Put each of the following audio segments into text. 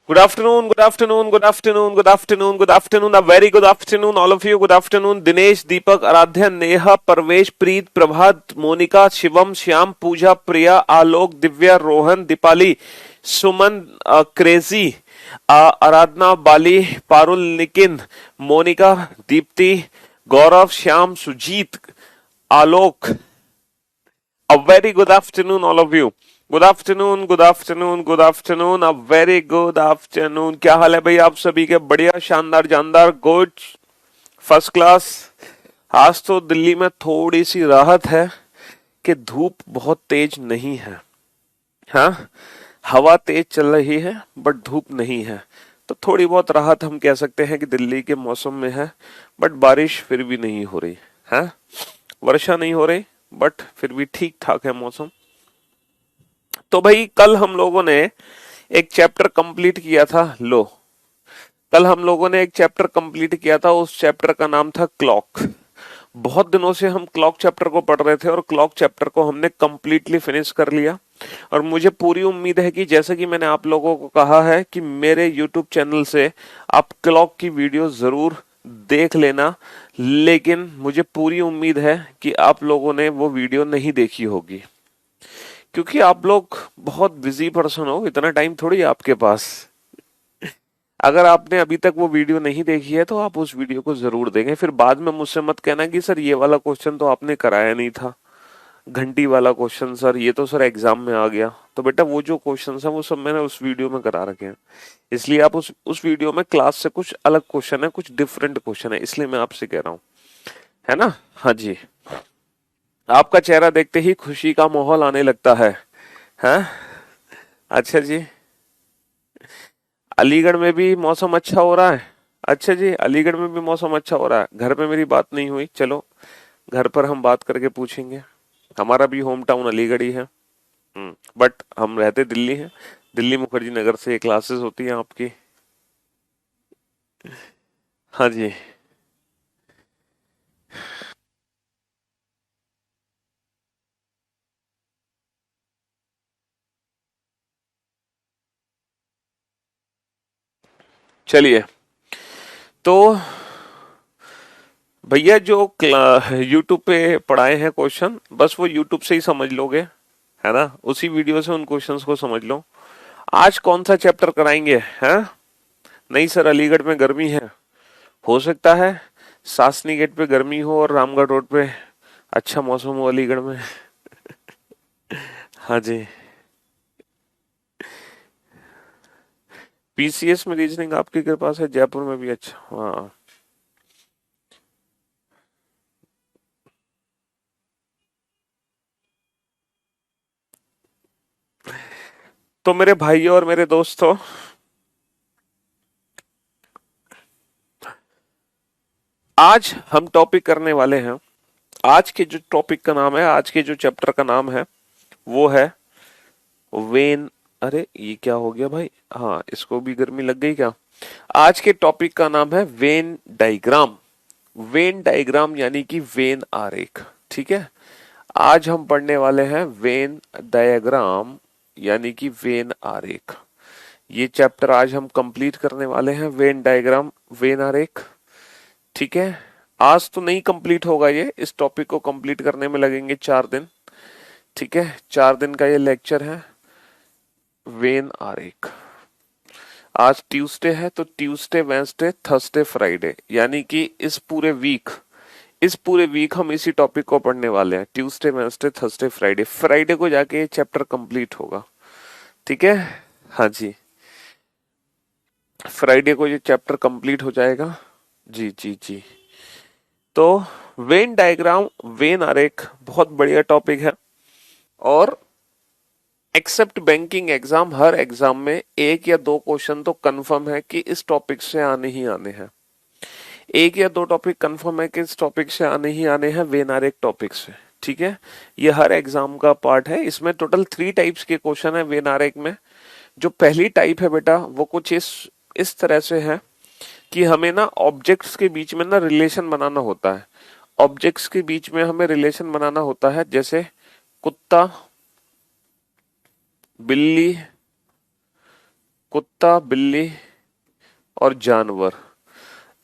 Good afternoon, good afternoon, good afternoon, good afternoon, good afternoon, a very good afternoon, all of you. Good afternoon, Dinesh, Deepak, Aradhya, Neha, Parvesh, Preet, Prabhat, Monica, Shivam, Shyam, Pooja, Priya, Alok, Divya, Rohan, Dipali, Suman, Crazy, Aradhna, Bali, Parul, Nikin, Monica, Deepti, Gaurav, Shyam, Sujit, Alok. A very good afternoon, all of you. Good afternoon, good afternoon, good afternoon, a very good afternoon. क्या हाल है भाई आप सभी के? बढ़िया, शानदार, जानदार, good, first class. आज तो दिल्ली में थोड़ी सी राहत है कि धूप बहुत तेज नहीं है. हाँ, हवा तेज चल रही है बट धूप नहीं है, तो थोड़ी बहुत राहत हम कह सकते हैं कि दिल्ली के मौसम में है. बट बारिश फिर भी नहीं हो रही है, वर्षा नहीं हो रही, बट फिर भी ठीक ठाक है मौसम. तो भाई कल हम लोगों ने एक चैप्टर कंप्लीट किया था. लो, कल हम लोगों ने एक चैप्टर कंप्लीट किया था. उस चैप्टर का नाम था क्लॉक. बहुत दिनों से हम क्लॉक चैप्टर को पढ़ रहे थे और क्लॉक चैप्टर को हमने कंप्लीटली फिनिश कर लिया. और मुझे पूरी उम्मीद है कि जैसे कि मैंने आप लोगों को कहा है कि मेरे यूट्यूब चैनल से आप क्लॉक की वीडियो जरूर देख लेना, लेकिन मुझे पूरी उम्मीद है कि आप लोगों ने वो वीडियो नहीं देखी होगी, क्योंकि आप लोग बहुत बिजी पर्सन हो. इतना टाइम थोड़ी है आपके पास. अगर आपने अभी तक वो वीडियो नहीं देखी है तो आप उस वीडियो को जरूर देखें. फिर बाद में मुझसे मत कहना कि सर ये वाला क्वेश्चन तो आपने कराया नहीं था, घंटी वाला क्वेश्चन सर, ये तो सर एग्जाम में आ गया. तो बेटा वो जो क्वेश्चन है वो सब मैंने उस वीडियो में करा रखे हैं. इसलिए आप उस वीडियो में क्लास से कुछ अलग क्वेश्चन है, कुछ डिफरेंट क्वेश्चन है, इसलिए मैं आपसे कह रहा हूँ, है ना. हाँ जी. आपका चेहरा देखते ही खुशी का माहौल आने लगता है. हाँ, अच्छा जी. अलीगढ़ में भी मौसम अच्छा हो रहा है. अच्छा जी, अलीगढ़ में भी मौसम अच्छा हो रहा है. घर पे मेरी बात नहीं हुई, चलो घर पर हम बात करके पूछेंगे. हमारा भी होम टाउन अलीगढ़ ही है, बट हम रहते दिल्ली हैं. दिल्ली मुखर्जी नगर से ये क्लासेस होती हैं आपकी. हाँ जी. चलिए, तो भैया जो यूट्यूब पे पढ़ाए हैं क्वेश्चन, बस वो यूट्यूब से ही समझ लोगे, है ना. उसी वीडियो से उन क्वेश्चंस को समझ लो. आज कौन सा चैप्टर कराएंगे हैं? नहीं सर, अलीगढ़ में गर्मी है. हो सकता है सासनी गेट पे गर्मी हो और रामगढ़ रोड पे अच्छा मौसम हो अलीगढ़ में. हाँ जी. पीसीएस में रीजनिंग आपकी कृपा से जयपुर में भी अच्छा. हाँ, तो मेरे भाइयों और मेरे दोस्तों, आज हम टॉपिक करने वाले हैं. आज के जो टॉपिक का नाम है, आज के जो चैप्टर का नाम है वो है वेन. अरे ये क्या हो गया भाई? हाँ, इसको भी गर्मी लग गई क्या? आज के टॉपिक का नाम है वेन डायग्राम. वेन डायग्राम यानी कि वेन आरेख. ठीक है. आज हम पढ़ने वाले हैं वेन डायग्राम यानी कि वेन आरेख. ये चैप्टर आज हम कंप्लीट करने वाले हैं, वेन डायग्राम, वेन आरेख. ठीक है. आज तो नहीं कंप्लीट होगा ये, इस टॉपिक को कंप्लीट करने में लगेंगे 4 दिन. ठीक है, 4 दिन का ये लेक्चर है. वेन आरेख. आज ट्यूसडे है, तो ट्यूसडे, वेंसडे, थर्सडे, फ्राइडे, यानी कि इस पूरे वीक हम इसी टॉपिक को पढ़ने वाले हैं. Tuesday, Wednesday, Thursday, Friday. Friday को जाके ये चैप्टर कंप्लीट होगा. ठीक है. हाँ जी, फ्राइडे को ये चैप्टर कंप्लीट हो जाएगा. जी जी जी. तो वेन डायग्राम, वेन आरेख बहुत बढ़िया टॉपिक है. और एक्सेप्ट बैंकिंग एग्जाम, हर एग्जाम में एक या दो क्वेश्चन तो कंफर्म है कि इस टॉपिक से आने ही आने हैं. एक या दो टॉपिक कंफर्म है कि इस टॉपिक से आने ही आने हैं, वेन आरेख टॉपिक से. ठीक है. ये हर एग्जाम का पार्ट है. इसमें टोटल 3 टाइप्स के क्वेश्चन है वेन आरेख में. जो पहली टाइप है बेटा, वो कुछ इस तरह से है कि हमें ना ऑब्जेक्ट्स के बीच में ना रिलेशन बनाना होता है. ऑब्जेक्ट्स के बीच में हमें रिलेशन बनाना होता है, जैसे कुत्ता, बिल्ली, कुत्ता, बिल्ली और जानवर,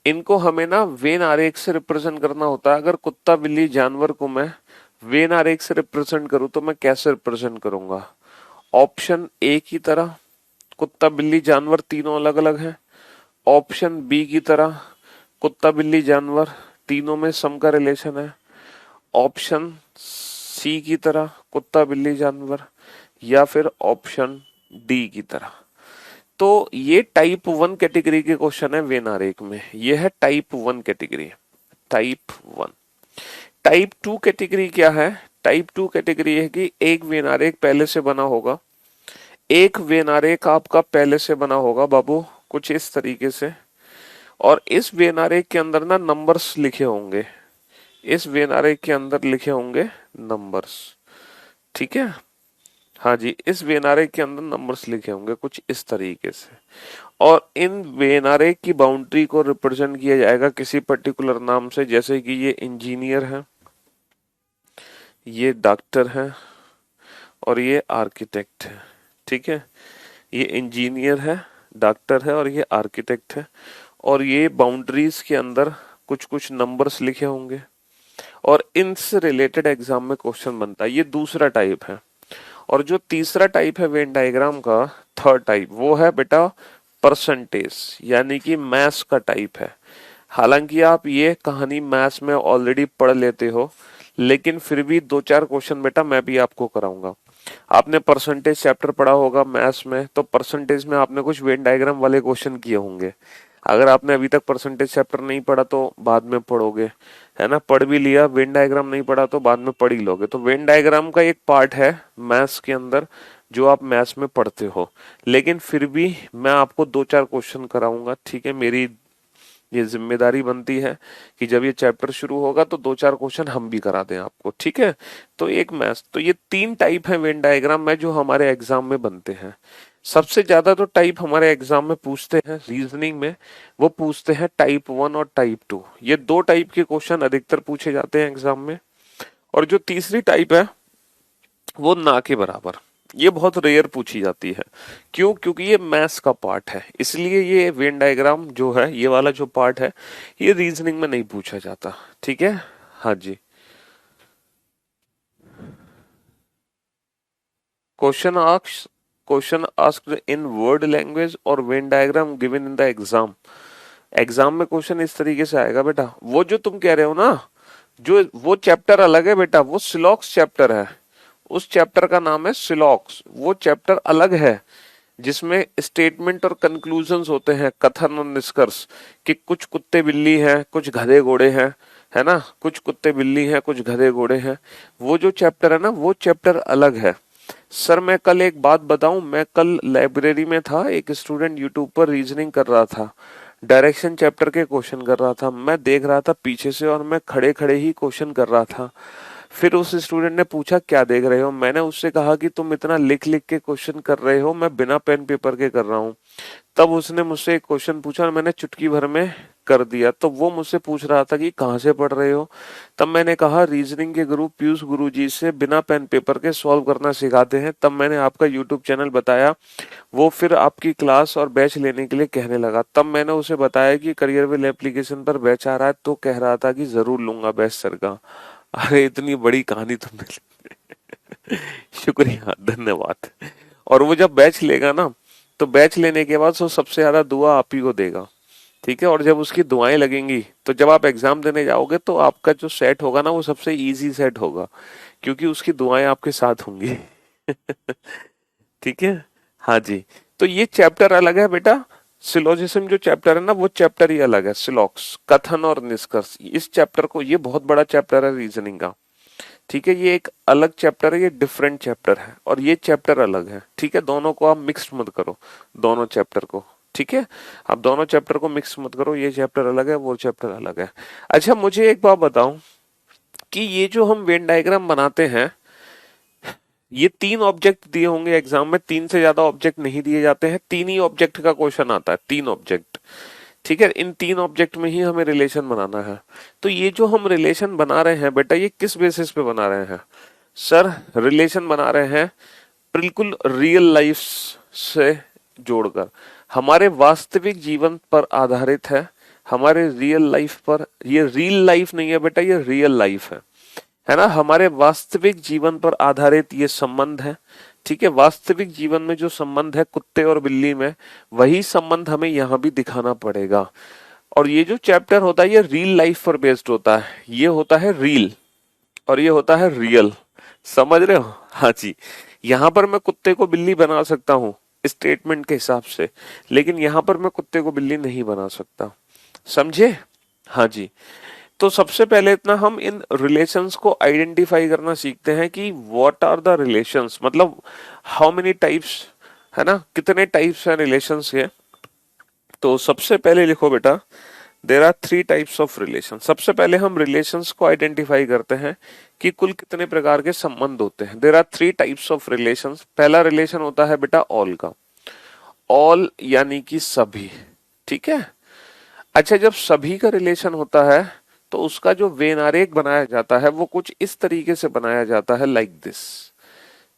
इनको हमें ना वेन आरेख से रिप्रेजेंट करना होता है। अगर कुत्ता, बिल्ली, जानवर को मैं वेन आरेख से रिप्रेजेंट करूं तो मैं कैसे रिप्रेजेंट करूंगा? ऑप्शन ए की तरह, कुत्ता, बिल्ली, जानवर तीनों अलग अलग हैं। ऑप्शन बी की तरह, कुत्ता, बिल्ली, जानवर तीनों में सम का रिलेशन है। ऑप्शन सी की तरह, कुत्ता, बिल्ली, जानवर, या फिर ऑप्शन डी की तरह। तो ये टाइप 1 कैटेगरी के क्वेश्चन है वेन आरेख में। ये है type 1 category, type 1। Type 2 category क्या है? टाइप 2 कैटेगरी है कि एक वेन आरेख पहले से बना होगा, एक वेन आरेख आपका पहले से बना होगा बाबू कुछ इस तरीके से, और इस वेन आरेख के अंदर ना नंबर्स लिखे होंगे, इस वेन आरेख के अंदर लिखे होंगे नंबर्स, ठीक है। हाँ जी, इस वेन आरेख के अंदर नंबर्स लिखे होंगे कुछ इस तरीके से, और इन वेन आरेख की बाउंड्री को रिप्रेजेंट किया जाएगा किसी पर्टिकुलर नाम से, जैसे कि ये इंजीनियर है, ये डॉक्टर है और ये आर्किटेक्ट है, ठीक है। ये इंजीनियर है, डॉक्टर है और ये आर्किटेक्ट है, और ये बाउंड्रीज के अंदर कुछ कुछ नंबर्स लिखे होंगे, और इनसे रिलेटेड एग्जाम में क्वेश्चन बनता है। ये दूसरा टाइप है। और जो तीसरा टाइप है वेन डायग्राम का, थर्ड टाइप, वो है बेटा परसेंटेज, यानी कि मैथ्स का टाइप है। हालांकि आप ये कहानी मैथ्स में ऑलरेडी पढ़ लेते हो, लेकिन फिर भी दो चार क्वेश्चन बेटा मैं भी आपको कराऊंगा। आपने परसेंटेज चैप्टर पढ़ा होगा मैथ्स में, तो परसेंटेज में आपने कुछ वेन डायग्राम वाले क्वेश्चन किए होंगे। अगर आपने अभी तक परसेंटेज चैप्टर नहीं पढ़ा तो बाद में पढ़ोगे, है ना। पढ़ भी लिया, वेन डायग्राम नहीं पढ़ा तो बाद में पढ़ ही लोगे। तो वेन डायग्राम का एक पार्ट है मैथ्स के अंदर जो आप मैथ्स में पढ़ते हो, लेकिन फिर भी मैं आपको दो चार क्वेश्चन कराऊंगा, ठीक है। मेरी ये जिम्मेदारी बनती है कि जब ये चैप्टर शुरू होगा तो दो चार क्वेश्चन हम भी करा दें आपको, ठीक है। तो एक मैथ्स, तो ये तीन टाइप है वेन डायग्राम में जो हमारे एग्जाम में बनते हैं। सबसे ज्यादा तो टाइप हमारे एग्जाम में पूछते हैं रीजनिंग में, वो पूछते हैं टाइप 1 और टाइप 2। ये दो टाइप के क्वेश्चन अधिकतर पूछे जाते हैं एग्जाम में। और जो तीसरी टाइप है वो ना के बराबर, ये बहुत रेयर पूछी जाती है। क्यों? क्योंकि ये मैथ्स का पार्ट है, इसलिए ये वेन डायग्राम जो है, ये वाला जो पार्ट है, ये रीजनिंग में नहीं पूछा जाता, ठीक है। हाँ जी। Question asked, question asked in word language और Venn diagram given in the exam. Exam में क्वेश्चन इस तरीके से आएगा बेटा। वो जो तुम कह रहे हो ना, जो वो चैप्टर अलग है बेटा, वो सिलॉक्स चैप्टर है। उस चैप्टर का नाम है सिलॉक्स, वो चैप्टर अलग है जिसमें स्टेटमेंट और कंक्लूजन्स होते हैं, कथन और निष्कर्ष, कि कुछ कुत्ते बिल्ली हैं, कुछ गधे घोड़े हैं, है ना, कुछ कुत्ते बिल्ली हैं, कुछ गधे घोड़े हैं। वो जो चैप्टर है ना, वो चैप्टर अलग है। सर मैं कल एक बात बताऊं, मैं कल लाइब्रेरी में था, एक स्टूडेंट यूट्यूब पर रीजनिंग कर रहा था, डायरेक्शन चैप्टर के क्वेश्चन कर रहा था। मैं देख रहा था पीछे से और मैं खड़े खड़े ही क्वेश्चन कर रहा था। फिर उस स्टूडेंट ने पूछा क्या देख रहे हो? मैंने उससे कहा कि तुम इतना लिख लिख के क्वेश्चन कर रहे हो, मैं बिना पेन पेपर के कर रहा हूँ। तब उसने मुझसे एक क्वेश्चन पूछा और मैंने चुटकी भर में कर दिया। तो वो मुझसे पूछ रहा था कि कहाँ से पढ़ रहे हो? तब मैंने कहा रीजनिंग के गुरु पीयूष गुरुजी से बिना पेन पेपर के सॉल्व करना सिखाते हैं। तब मैंने आपका यूट्यूब चैनल बताया। वो फिर आपकी क्लास और बैच लेने के लिए कहने लगा। तब मैंने उसे बताया कि करियर विल एप्लीकेशन पर बैच आ रहा है, तो कह रहा था कि जरूर लूंगा बैच सर का। अरे इतनी बड़ी कहानी तुमने शुक्रिया, धन्यवाद। और वो जब बैच लेगा ना, तो बैच लेने के बाद वो सबसे ज्यादा दुआ आप ही को देगा, ठीक है। और जब उसकी दुआएं लगेंगी तो जब आप एग्जाम देने जाओगे तो आपका जो सेट होगा ना, वो सबसे इजी सेट होगा, क्योंकि उसकी दुआएं आपके साथ होंगी ठीक है। हाँ जी। तो ये चैप्टर अलग है बेटा। सिलोजिज्म जो चैप्टर है ना, वो चैप्टर ही अलग है। सिलॉक्स, कथन और निष्कर्ष, इस चैप्टर को, ये बहुत बड़ा चैप्टर है रीजनिंग का, ठीक है। ये एक अलग चैप्टर है, ये डिफरेंट चैप्टर है, और ये चैप्टर अलग है, ठीक है। दोनों को आप मिक्स मत करो, दोनों चैप्टर को, ठीक है। आप दोनों चैप्टर को मिक्स मत करो, ये चैप्टर अलग है, वो चैप्टर अलग है। अच्छा मुझे एक बात बताओ कि ये जो हम वेन डायग्राम बनाते हैं, ये तीन ऑब्जेक्ट दिए होंगे एग्जाम में, तीन से ज्यादा ऑब्जेक्ट नहीं दिए जाते हैं, तीन ही ऑब्जेक्ट का क्वेश्चन आता है, तीन ऑब्जेक्ट, ठीक है। इन तीन ऑब्जेक्ट में ही हमें रिलेशन बनाना है। तो ये जो हम रिलेशन बना रहे हैं बेटा, ये किस बेसिस पे बना रहे हैं? सर रिलेशन बना रहे हैं बिल्कुल रियल लाइफ से जोड़कर हमारे वास्तविक जीवन पर आधारित है, हमारे रियल लाइफ पर। ये रियल लाइफ नहीं है बेटा, ये रियल लाइफ है ना। हमारे वास्तविक जीवन पर आधारित ये संबंध है, ठीक है। वास्तविक जीवन में जो संबंध है कुत्ते और बिल्ली में, वही संबंध हमें यहाँ भी दिखाना पड़ेगा। और ये जो चैप्टर होता है ये रियल लाइफ पर बेस्ड होता है। ये होता है रियल और ये होता है रियल, समझ रहे हो? हाँ जी। यहाँ पर मैं कुत्ते को बिल्ली बना सकता हूँ स्टेटमेंट के हिसाब से, लेकिन यहाँ पर मैं कुत्ते को बिल्ली नहीं बना सकता, समझे? हाँ जी। तो सबसे पहले इतना हम इन रिलेशंस को आइडेंटिफाई करना सीखते हैं कि व्हाट आर द रिलेशंस, मतलब हाउ मेनी टाइप्स, है ना, कितने टाइप्स हैं रिलेशंस के। तो सबसे पहले लिखो बेटा, there are 3 types of relation. सबसे पहले हम रिलेशंस को आइडेंटिफाई करते हैं कि कुल कितने प्रकार के संबंध होते हैं। There are 3 types of relations. पहला रिलेशन होता है बेटा ऑल का, ऑल यानी कि सभी, ठीक है। अच्छा, जब सभी का रिलेशन होता है तो उसका जो वेन आरेख बनाया जाता है वो कुछ इस तरीके से बनाया जाता है, लाइक दिस,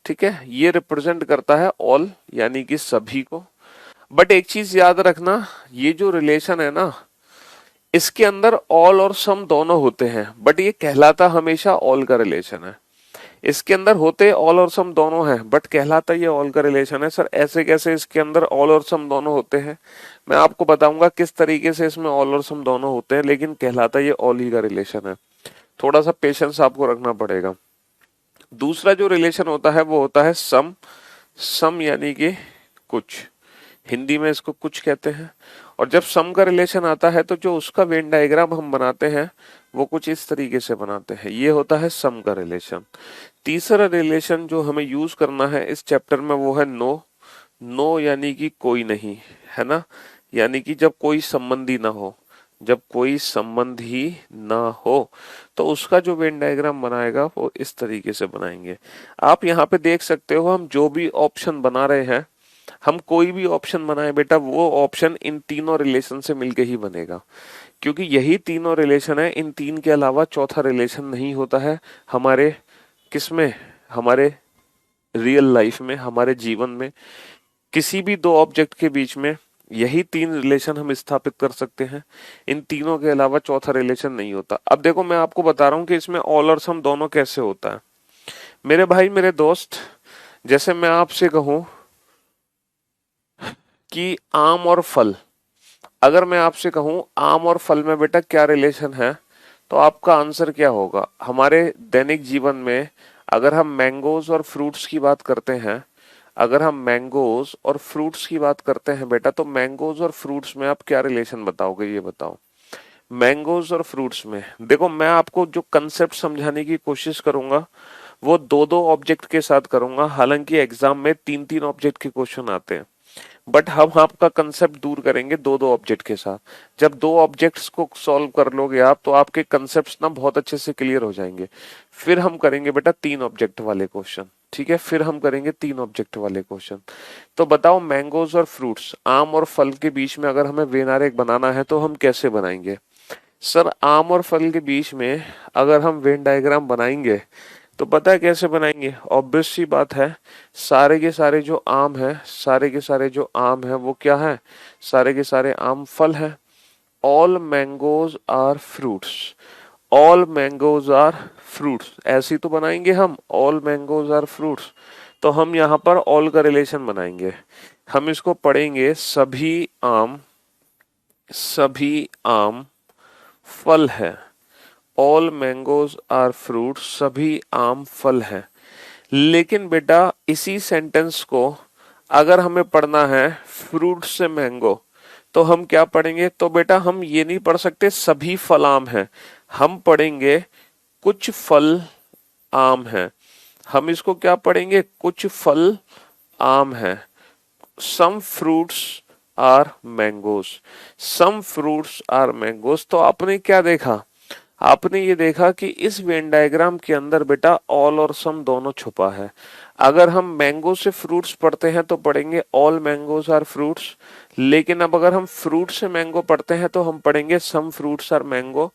ठीक है। ये रिप्रेजेंट करता है ऑल यानी कि सभी को। बट एक चीज याद रखना, ये जो रिलेशन है ना, इसके अंदर ऑल और सम दोनों होते हैं, बट ये कहलाता हमेशा ऑल का रिलेशन है। इसके अंदर होते ऑल और सम दोनों हैं, बट कहलाता ये ऑल का रिलेशन है। सर ऐसे कैसे इसके अंदर ऑल और सम दोनों होते हैं? मैं आपको बताऊंगा किस तरीके से इसमें ऑल और सम दोनों होते हैं, लेकिन कहलाता ये ऑल ही का रिलेशन है। थोड़ा सा पेशेंस आपको रखना पड़ेगा। दूसरा जो रिलेशन होता है वो होता है सम। सम यानी कि कुछ, हिंदी में इसको कुछ कहते हैं। और जब सम का रिलेशन आता है तो जो उसका वेन डायग्राम हम बनाते हैं वो कुछ इस तरीके से बनाते हैं। ये होता है सम का रिलेशन। तीसरा रिलेशन जो हमें यूज करना है इस चैप्टर में वो है नो। नो यानी कि कोई नहीं, है ना, यानी कि जब कोई संबंधी ना हो, जब कोई संबंध ही ना हो तो उसका जो वेन डायग्राम बनाएगा वो इस तरीके से बनाएंगे। आप यहाँ पे देख सकते हो, हम जो भी ऑप्शन बना रहे हैं, हम कोई भी ऑप्शन बनाए बेटा, वो ऑप्शन इन तीनों रिलेशन से मिलके ही बनेगा, क्योंकि यही तीनों रिलेशन है। इन तीन के अलावा चौथा रिलेशन नहीं होता है हमारे किसमें, हमारे रियल लाइफ में, हमारे जीवन में। किसी भी दो ऑब्जेक्ट के बीच में यही 3 रिलेशन हम स्थापित कर सकते हैं। इन तीनों के अलावा चौथा रिलेशन नहीं होता। अब देखो मैं आपको बता रहा हूं कि इसमें ऑल और सम दोनों कैसे होता है। मेरे भाई मेरे दोस्त, जैसे मैं आपसे कहूं कि आम और फल, अगर मैं आपसे कहूं आम और फल में बेटा क्या रिलेशन है, तो आपका आंसर क्या होगा? हमारे दैनिक जीवन में अगर हम मैंगोज और फ्रूट्स की बात करते हैं, अगर हम मैंगोज और फ्रूट्स की बात करते हैं बेटा, तो मैंगोज और फ्रूट्स में आप क्या रिलेशन बताओगे, ये बताओ। मैंगोज और फ्रूट्स में देखो, मैं आपको जो कंसेप्ट समझाने की कोशिश करूंगा वो 2-2 ऑब्जेक्ट के साथ करूंगा। हालांकि एग्जाम में 3-3 ऑब्जेक्ट के क्वेश्चन आते हैं, बट हम आपका कंसेप्ट दूर करेंगे 2-2 ऑब्जेक्ट के साथ। जब 2 ऑब्जेक्ट्स को सॉल्व कर लोगे आप, तो आपके कंसेप्ट्स ना बहुत अच्छे से क्लियर हो जाएंगे। फिर हम करेंगे बेटा 3 ऑब्जेक्ट वाले क्वेश्चन, ठीक है। फिर हम करेंगे 3 ऑब्जेक्ट वाले क्वेश्चन। तो बताओ, मैंगोज और फ्रूट्स, आम और फल के बीच में अगर हमें वेन आरेख बनाना है तो हम कैसे बनाएंगे? सर आम और फल के बीच में अगर हम वेन डायग्राम बनाएंगे तो पता है कैसे बनाएंगे? ऑब्वियस सी बात है, सारे के सारे जो आम है, सारे के सारे जो आम है वो क्या है? सारे के सारे आम फल है। All mangoes are fruits, all mangoes are fruits, ऐसी तो बनाएंगे हम, ऑल मैंगोज आर फ्रूट्स। तो हम यहाँ पर ऑल का रिलेशन बनाएंगे। हम इसको पढ़ेंगे सभी आम फल है। ऑल मैंगोज आर फ्रूट, सभी आम फल हैं। लेकिन बेटा इसी सेंटेंस को अगर हमें पढ़ना है फ्रूट से मैंगो, तो हम क्या पढ़ेंगे? तो बेटा हम ये नहीं पढ़ सकते सभी फल आम हैं, हम पढ़ेंगे कुछ फल आम हैं। हम इसको क्या पढ़ेंगे? कुछ फल आम हैं। Some fruits are mangoes, some fruits are mangoes. तो आपने क्या देखा? आपने ये देखा कि इस वेन डायग्राम के अंदर बेटा ऑल और सम दोनों छुपा है। अगर हम मैंगो से फ्रूट्स पढ़ते हैं तो पढ़ेंगे ऑल मैंगोज आर फ्रूट्स, लेकिन अब अगर हम फ्रूट से मैंगो पढ़ते हैं तो हम पढ़ेंगे सम फ्रूट्स आर मैंगो।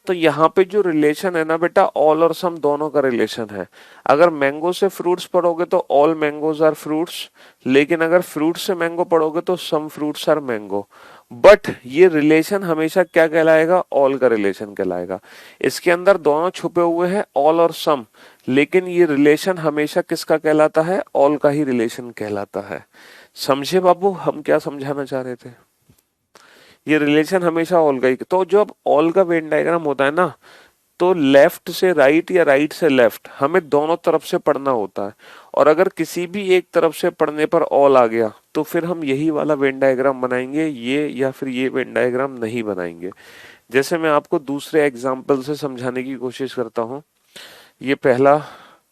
तो यहाँ पे जो रिलेशन है ना बेटा, ऑल और सम दोनों का रिलेशन है। अगर मैंगो से फ्रूट्स पढ़ोगे तो ऑल मैंगोज आर फ्रूट्स, लेकिन अगर फ्रूट से मैंगो पढ़ोगे तो some fruits are mango. But ये रिलेशन हमेशा क्या कहलाएगा, ऑल का रिलेशन कहलाएगा। इसके अंदर दोनों छुपे हुए हैं ऑल और सम, लेकिन ये रिलेशन हमेशा किसका कहलाता है, ऑल का ही रिलेशन कहलाता है। समझे बाबू हम क्या समझाना चाह रहे थे? ये रिलेशन हमेशा ऑल का ही। तो जब ऑल का वेन डायग्राम होता है ना, तो लेफ्ट से राइट या राइट से लेफ्ट हमें दोनों तरफ से पढ़ना होता है। और अगर किसी भी एक तरफ से पढ़ने पर ऑल आ गया तो फिर हम यही वाला वेन डायग्राम बनाएंगे, ये या फिर ये वेन डायग्राम नहीं बनाएंगे। जैसे मैं आपको दूसरे एग्जाम्पल से समझाने की कोशिश करता हूँ। ये पहला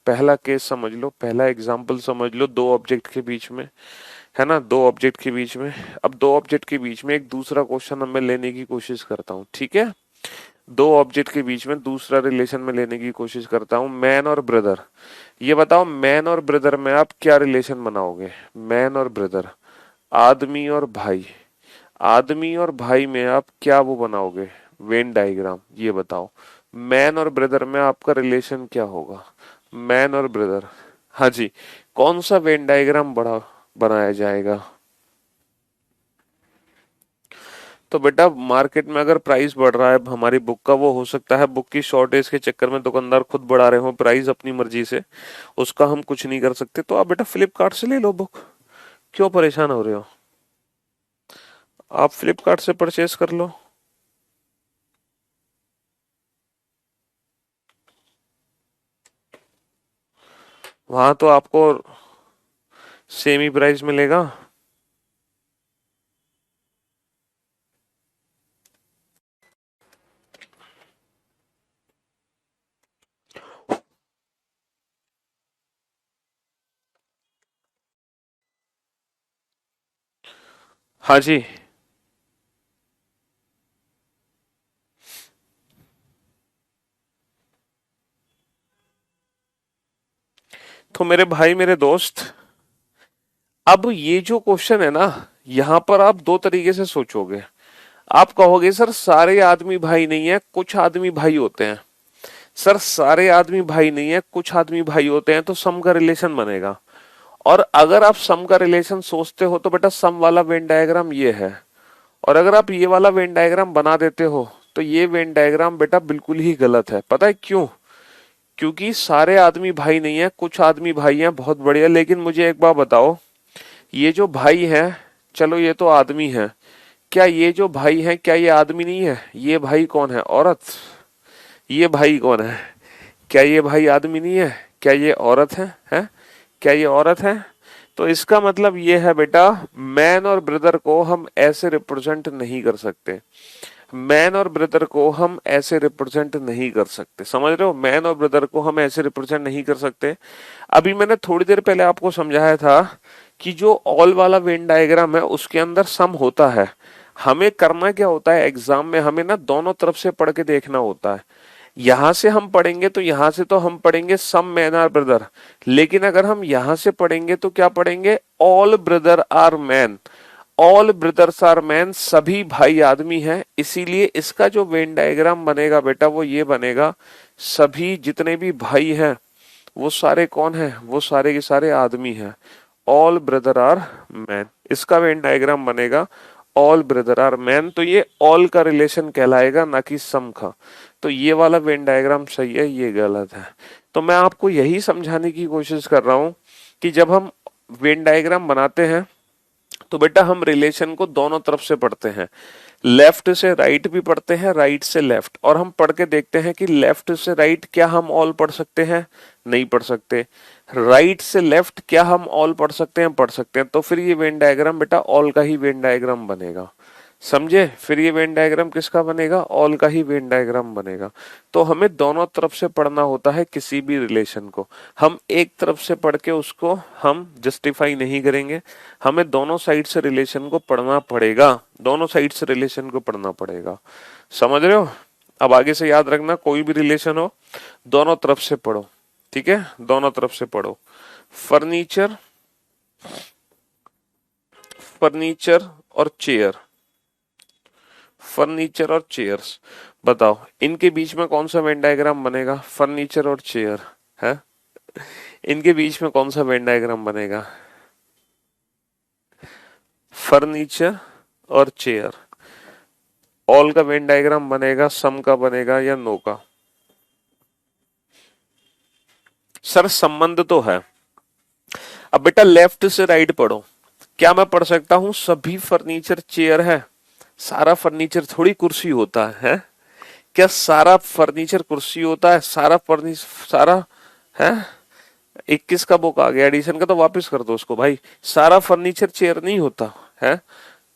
पहला केस समझ लो, पहला एग्जाम्पल समझ लो। दो ऑब्जेक्ट के बीच में है ना, दो ऑब्जेक्ट के बीच में। अब दो ऑब्जेक्ट के बीच में एक दूसरा क्वेश्चन मैं लेने की कोशिश करता हूँ, ठीक है। दो ऑब्जेक्ट के बीच में दूसरा रिलेशन में लेने की कोशिश करता हूँ, मैन और ब्रदर। ये बताओ मैन और ब्रदर में आप क्या रिलेशन बनाओगे? मैन और ब्रदर, आदमी और भाई। आदमी और भाई में आप क्या वो बनाओगे, वेन डायग्राम? ये बताओ मैन और ब्रदर में आपका रिलेशन क्या होगा? मैन और ब्रदर, हाँ जी, कौन सा वेन डायग्राम बड़ा बनाया जाएगा? तो बेटा मार्केट में अगर प्राइस बढ़ रहा है हमारी बुक का, वो हो सकता है बुक की शॉर्टेज के चक्कर में दुकानदार खुद बढ़ा रहे हो प्राइस अपनी मर्जी से, उसका हम कुछ नहीं कर सकते। तो आप बेटा फ्लिपकार्ट से ले लो बुक, क्यों परेशान हो रहे हो? आप फ्लिपकार्ट से परचेज कर लो। वहां तो आपको सेम ही प्राइस मिलेगा। हाँ जी। तो मेरे भाई मेरे दोस्त, अब ये जो क्वेश्चन है ना, यहाँ पर आप दो तरीके से सोचोगे। आप कहोगे सर सारे आदमी भाई नहीं है, कुछ आदमी भाई होते हैं। सर सारे आदमी भाई नहीं है, कुछ आदमी भाई होते हैं, तो सम का रिलेशन बनेगा। और अगर आप सम का रिलेशन सोचते हो तो बेटा सम वाला वेन डायग्राम ये है। और अगर आप ये वाला वेन डायग्राम बना देते हो तो ये वेन डायग्राम बेटा बिल्कुल ही गलत है। पता है क्यों? क्योंकि सारे आदमी भाई नहीं है, कुछ आदमी भाई हैं, बहुत बढ़िया। लेकिन मुझे एक बात बताओ, ये जो भाई है, चलो ये तो आदमी है, क्या ये जो भाई है क्या ये आदमी नहीं है? ये भाई कौन है? औरत। ये भाई कौन है? क्या ये भाई आदमी नहीं है? क्या ये औरत है? क्या ये औरत है? तो इसका मतलब ये है बेटा, मैन और ब्रदर को हम ऐसे रिप्रेजेंट नहीं कर सकते। मैन और ब्रदर को हम ऐसे रिप्रेजेंट नहीं कर सकते, समझ रहे हो? मैन और ब्रदर को हम ऐसे रिप्रेजेंट नहीं कर सकते। अभी मैंने थोड़ी देर पहले आपको समझाया था कि जो ऑल वाला वेन डायग्राम है उसके अंदर सम होता है। हमें करना क्या होता है एग्जाम में, हमें ना दोनों तरफ से पढ़ के देखना होता है। यहां से हम पढ़ेंगे तो यहां से तो हम पढ़ेंगे सम मैन आर ब्रदर, लेकिन अगर हम यहां से पढ़ेंगे तो क्या पढ़ेंगे? All brother are man. All brothers are man, सभी भाई आदमी हैं। इसीलिए इसका जो वेन डायग्राम बनेगा बेटा वो ये बनेगा, सभी जितने भी भाई हैं वो सारे कौन है? वो सारे के सारे आदमी हैं। ऑल ब्रदर आर मैन, इसका वेन डायग्राम बनेगा ऑल ब्रदर आर मैन। तो ये ऑल का रिलेशन कहलाएगा, ना कि सम का। तो ये वाला वेन डायग्राम सही है, ये गलत है। तो मैं आपको यही समझाने की कोशिश कर रहा हूं कि जब हम वेन डायग्राम बनाते हैं तो बेटा हम रिलेशन को दोनों तरफ से पढ़ते हैं। लेफ्ट से राइट भी पढ़ते हैं, राइट से लेफ्ट। और हम पढ़ के देखते हैं कि लेफ्ट से राइट क्या हम ऑल पढ़ सकते हैं? नहीं पढ़ सकते। राइट से लेफ्ट क्या हम ऑल पढ़ सकते हैं? पढ़ सकते हैं। तो फिर ये वेन डायग्राम बेटा ऑल का ही वेन डायग्राम बनेगा। समझे? फिर ये वेन डायग्राम किसका बनेगा? ऑल का ही वेन डायग्राम बनेगा। तो हमें दोनों तरफ से पढ़ना होता है किसी भी रिलेशन को। हम एक तरफ से पढ़ के उसको हम जस्टिफाई नहीं करेंगे, हमें दोनों साइड से रिलेशन को पढ़ना पड़ेगा। दोनों साइड से रिलेशन को पढ़ना पड़ेगा, समझ रहे हो? अब आगे से याद रखना, कोई भी रिलेशन हो दोनों तरफ से पढ़ो, ठीक है, दोनों तरफ से पढ़ो। फर्नीचर, फर्नीचर और चेयर, फर्नीचर और चेयर्स, बताओ इनके बीच में कौन सा वेन डायग्राम बनेगा? फर्नीचर और चेयर है, इनके बीच में कौन सा वेन डायग्राम बनेगा? फर्नीचर और चेयर। ऑल का वेन डायग्राम बनेगा, सम का बनेगा या नो का? सर संबंध तो है। अब बेटा लेफ्ट से राइट पढ़ो। क्या मैं पढ़ सकता हूं सभी फर्नीचर चेयर है? सारा फर्नीचर थोड़ी कुर्सी होता है? क्या सारा फर्नीचर कुर्सी होता है? सारा फर्नीचर, सारा है 21 का बुक आ गया एडिशन का, तो वापस कर दो उसको भाई। सारा फर्नीचर चेयर नहीं होता है,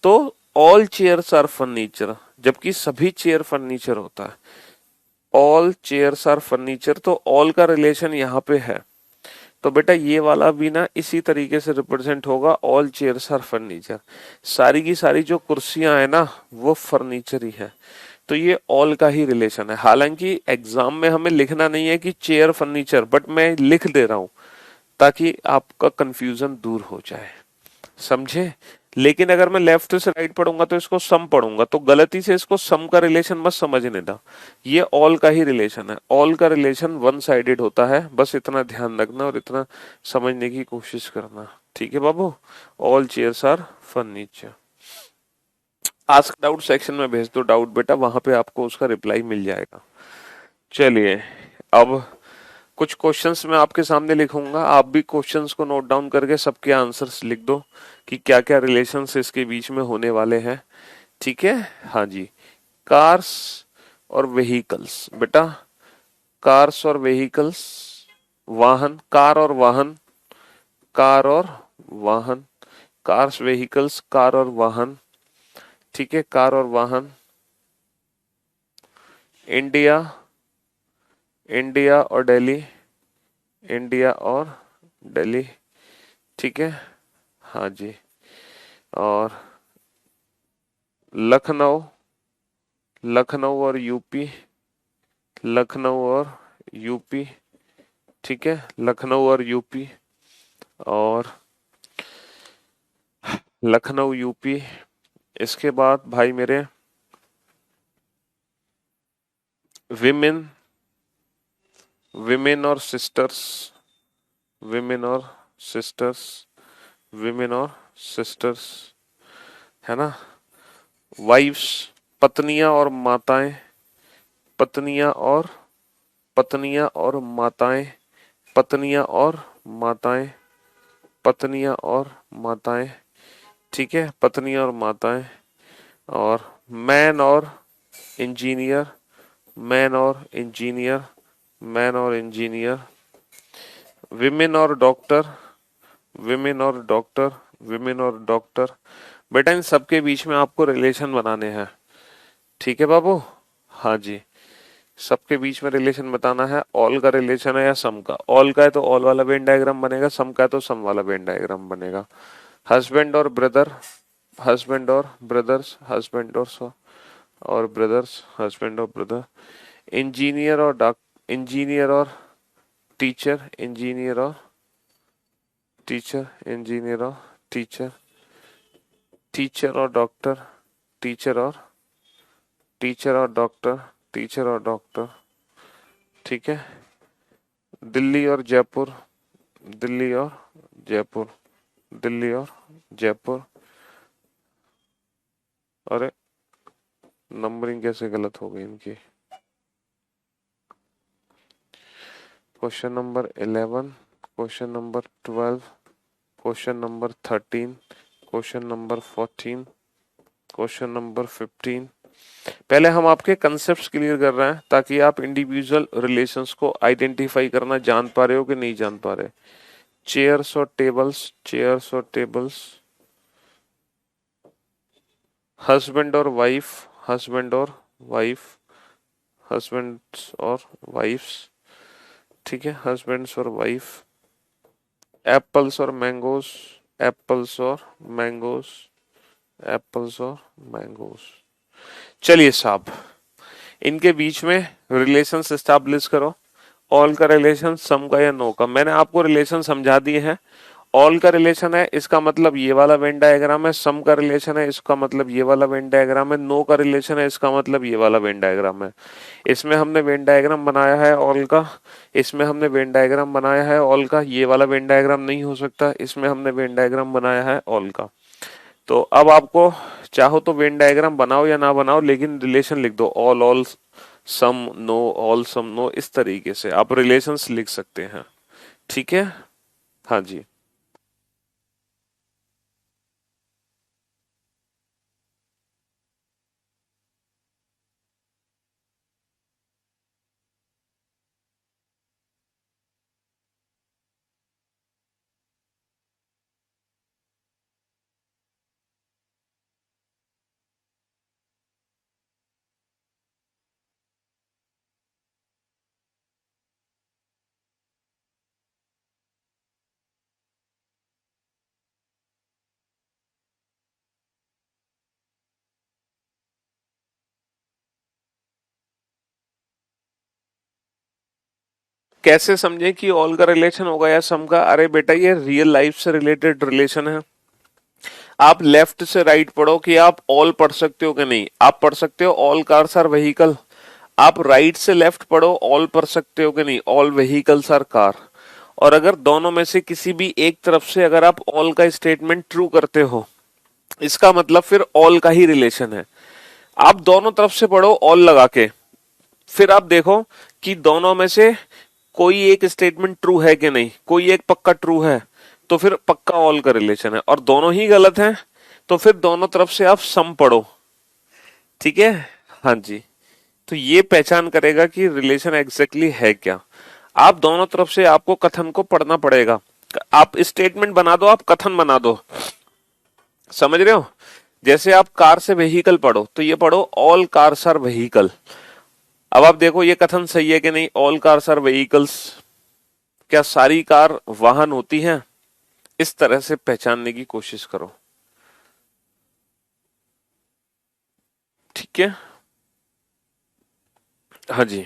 तो ऑल चेयर्स आर फर्नीचर, जबकि सभी चेयर फर्नीचर होता है। ऑल चेयर्स आर फर्नीचर, तो ऑल का रिलेशन यहाँ पे है, तो बेटा ये वाला भी ना इसी तरीके से रिप्रेजेंट होगा, ऑल चेयर्स आर फर्नीचर। सारी की सारी जो कुर्सियां है ना वो फर्नीचर ही है, तो ये ऑल का ही रिलेशन है। हालांकि एग्जाम में हमें लिखना नहीं है कि चेयर फर्नीचर, बट मैं लिख दे रहा हूं ताकि आपका कंफ्यूजन दूर हो जाए, समझे? लेकिन अगर मैं लेफ्ट से राइट पढ़ूंगा तो इसको सम पढ़ूंगा, तो गलती से इसको सम का रिलेशन मत समझने दो, ये ऑल का ही रिलेशन है। ऑल का रिलेशन वन साइडेड होता है, बस इतना ध्यान रखना और इतना समझने की कोशिश करना, ठीक है बाबू? All chairs are furniture. Ask doubt section में भेज दो डाउट बेटा, वहां पे आपको उसका रिप्लाई मिल जाएगा। चलिए अब कुछ क्वेश्चंस मैं आपके सामने लिखूंगा, आप भी क्वेश्चंस को नोट डाउन करके सबके आंसर्स लिख दो कि क्या क्या रिलेशंस इसके बीच में होने वाले हैं, ठीक है? हाँ जी। कार्स और व्हीकल्स, बेटा कार्स और व्हीकल्स, वाहन, कार और वाहन, कार और वाहन, कार्स व्हीकल्स, कार और वाहन, ठीक है, कार और वाहन। इंडिया, इंडिया और दिल्ली, इंडिया और दिल्ली, ठीक है, हाँ जी। और लखनऊ, लखनऊ और यूपी, लखनऊ और यूपी, ठीक है, लखनऊ और यूपी। और लखनऊ यूपी, इसके बाद भाई मेरे विमेन, विमेन और सिस्टर्स, विमेन और सिस्टर्स, विमेन और सिस्टर्स, है ना? वाइफ्स, पत्नियां और माताएं, पत्नियां और, पत्नियां और माताएं, पत्नियां और माताएं, पत्नियां और माताएं, ठीक है, पत्नियां और माताएं। और मैन और इंजीनियर, मैन और इंजीनियर, मैन और इंजीनियर। विमेन और डॉक्टर, विमेन और डॉक्टर, विमेन और डॉक्टर। बेटा इन सबके बीच में आपको रिलेशन बनाने हैं, ठीक है बाबू? हाँ जी, सबके बीच में रिलेशन बताना है। ऑल का रिलेशन है या सम का? ऑल का है तो ऑल वाला वेन डायग्राम बनेगा, सम का है तो सम वाला वेन डायग्राम बनेगा। हस्बैंड और ब्रदर, हस्बैंड और ब्रदर्स, हस्बैंड और ब्रदर्स, हस्बैंड और ब्रदर। इंजीनियर और इंजीनियर और टीचर, इंजीनियर और टीचर, इंजीनियर और टीचर। टीचर और डॉक्टर, टीचर और, टीचर और डॉक्टर, टीचर और डॉक्टर, ठीक है। दिल्ली और जयपुर, दिल्ली और जयपुर, दिल्ली और जयपुर। अरे नंबरिंग कैसे गलत हो गई इनकी? Question number 11, question number 12, question number 13, question number 14, question number 15। पहले हम आपके कंसेप्ट्स क्लियर कर रहे हैं ताकि आप इंडिविजुअल रिलेशंस को आइडेंटिफाई करना जान पा रहे हो कि नहीं जान पा रहे। चेयर्स और टेबल्स, चेयर्स और टेबल्स। हस्बैंड और वाइफ, हस्बैंड और वाइफ, हस्बैंड्स और वाइफ्स, ठीक है, हस्बैंड्स और वाइफ। एप्पल्स और मैंगोस, एप्पल्स और मैंगोस, एप्पल्स और मैंगोस। चलिए साहब, इनके बीच में रिलेशन एस्टैब्लिश करो। ऑल का रिलेशन, सम का या नो का। मैंने आपको रिलेशन समझा दिए हैं। ऑल का रिलेशन है, इसका मतलब ये वाला वेन डायग्राम है। सम का रिलेशन है, इसका मतलब ये वाला वेन डायग्राम है। नो का रिलेशन है, इसका मतलब ये वाला वेन डायग्राम है। इसमें हमने वेन डायग्राम बनाया है ऑल का, इसमें हमने वेन डायग्राम बनाया है ऑल का। ये वाला वेन डायग्राम नहीं हो सकता, इसमें हमने वेन डायग्राम बनाया है ऑल का। तो अब आपको चाहो तो वेन डायग्राम बनाओ या ना बनाओ, लेकिन रिलेशन लिख दो। ऑल ऑल सम नो, ऑल सम नो, इस तरीके से आप रिलेशंस लिख सकते हैं। ठीक है, हाँ जी। कैसे समझे कि ऑल का रिलेशन होगा या सम का? अरे बेटा, ये रियल लाइफ से रिलेटेड रिलेशन है। आप लेफ्ट से राइट पढ़ो कि आप ऑल पढ़ सकते हो कि नहीं। आप पढ़ सकते हो ऑल कार्स आर व्हीकल। आप राइट से लेफ्ट पढ़ो, ऑल पढ़ सकते हो कि नहीं, ऑल व्हीकल्स आर कार। और अगर दोनों में से किसी भी एक तरफ से अगर आप ऑल का स्टेटमेंट ट्रू करते हो, इसका मतलब फिर ऑल का ही रिलेशन है। आप दोनों तरफ से पढ़ो ऑल लगा के, फिर आप देखो कि दोनों में से कोई एक स्टेटमेंट ट्रू है कि नहीं। कोई एक पक्का ट्रू है तो फिर पक्का ऑल का रिलेशन है, और दोनों ही गलत हैं तो फिर दोनों तरफ से आप सम पढ़ो। ठीक है, हाँ जी। तो ये पहचान करेगा कि रिलेशन एग्जैक्टली है क्या। आप दोनों तरफ से आपको कथन को पढ़ना पड़ेगा। आप स्टेटमेंट बना दो, आप कथन बना दो, समझ रहे हो? जैसे आप कार से व्हीकल पढ़ो तो ये पढ़ो ऑल कार्स आर व्हीकल। अब आप देखो ये कथन सही है कि नहीं, ऑल कार्स आर व्हीकल्स। क्या सारी कार वाहन होती हैं? इस तरह से पहचानने की कोशिश करो। ठीक है, हाँ जी।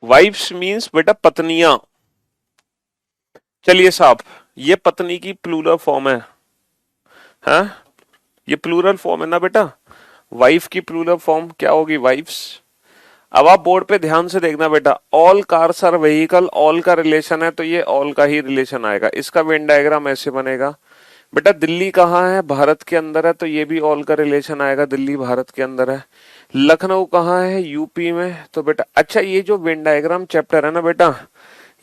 वाइफ्स मीन्स बेटा पत्नियां। चलिए साहब, ये पत्नी की प्लूरल फॉर्म है। हाँ, ये प्लूरल फॉर्म है ना बेटा। वाइफ की प्लूरल फॉर्म क्या होगी? वाइफ्स। अब आप बोर्ड पे ध्यान से देखना बेटा, all cars are vehicle, all का रिलेशन है तो ये ऑल का ही रिलेशन आएगा। इसका वेन डायग्राम ऐसे बनेगा। बेटा दिल्ली कहाँ है? भारत के अंदर है, तो ये भी ऑल का रिलेशन आएगा, दिल्ली भारत के अंदर है। लखनऊ कहाँ है? यूपी में। तो बेटा अच्छा, ये जो वेन डायग्राम चैप्टर है ना बेटा,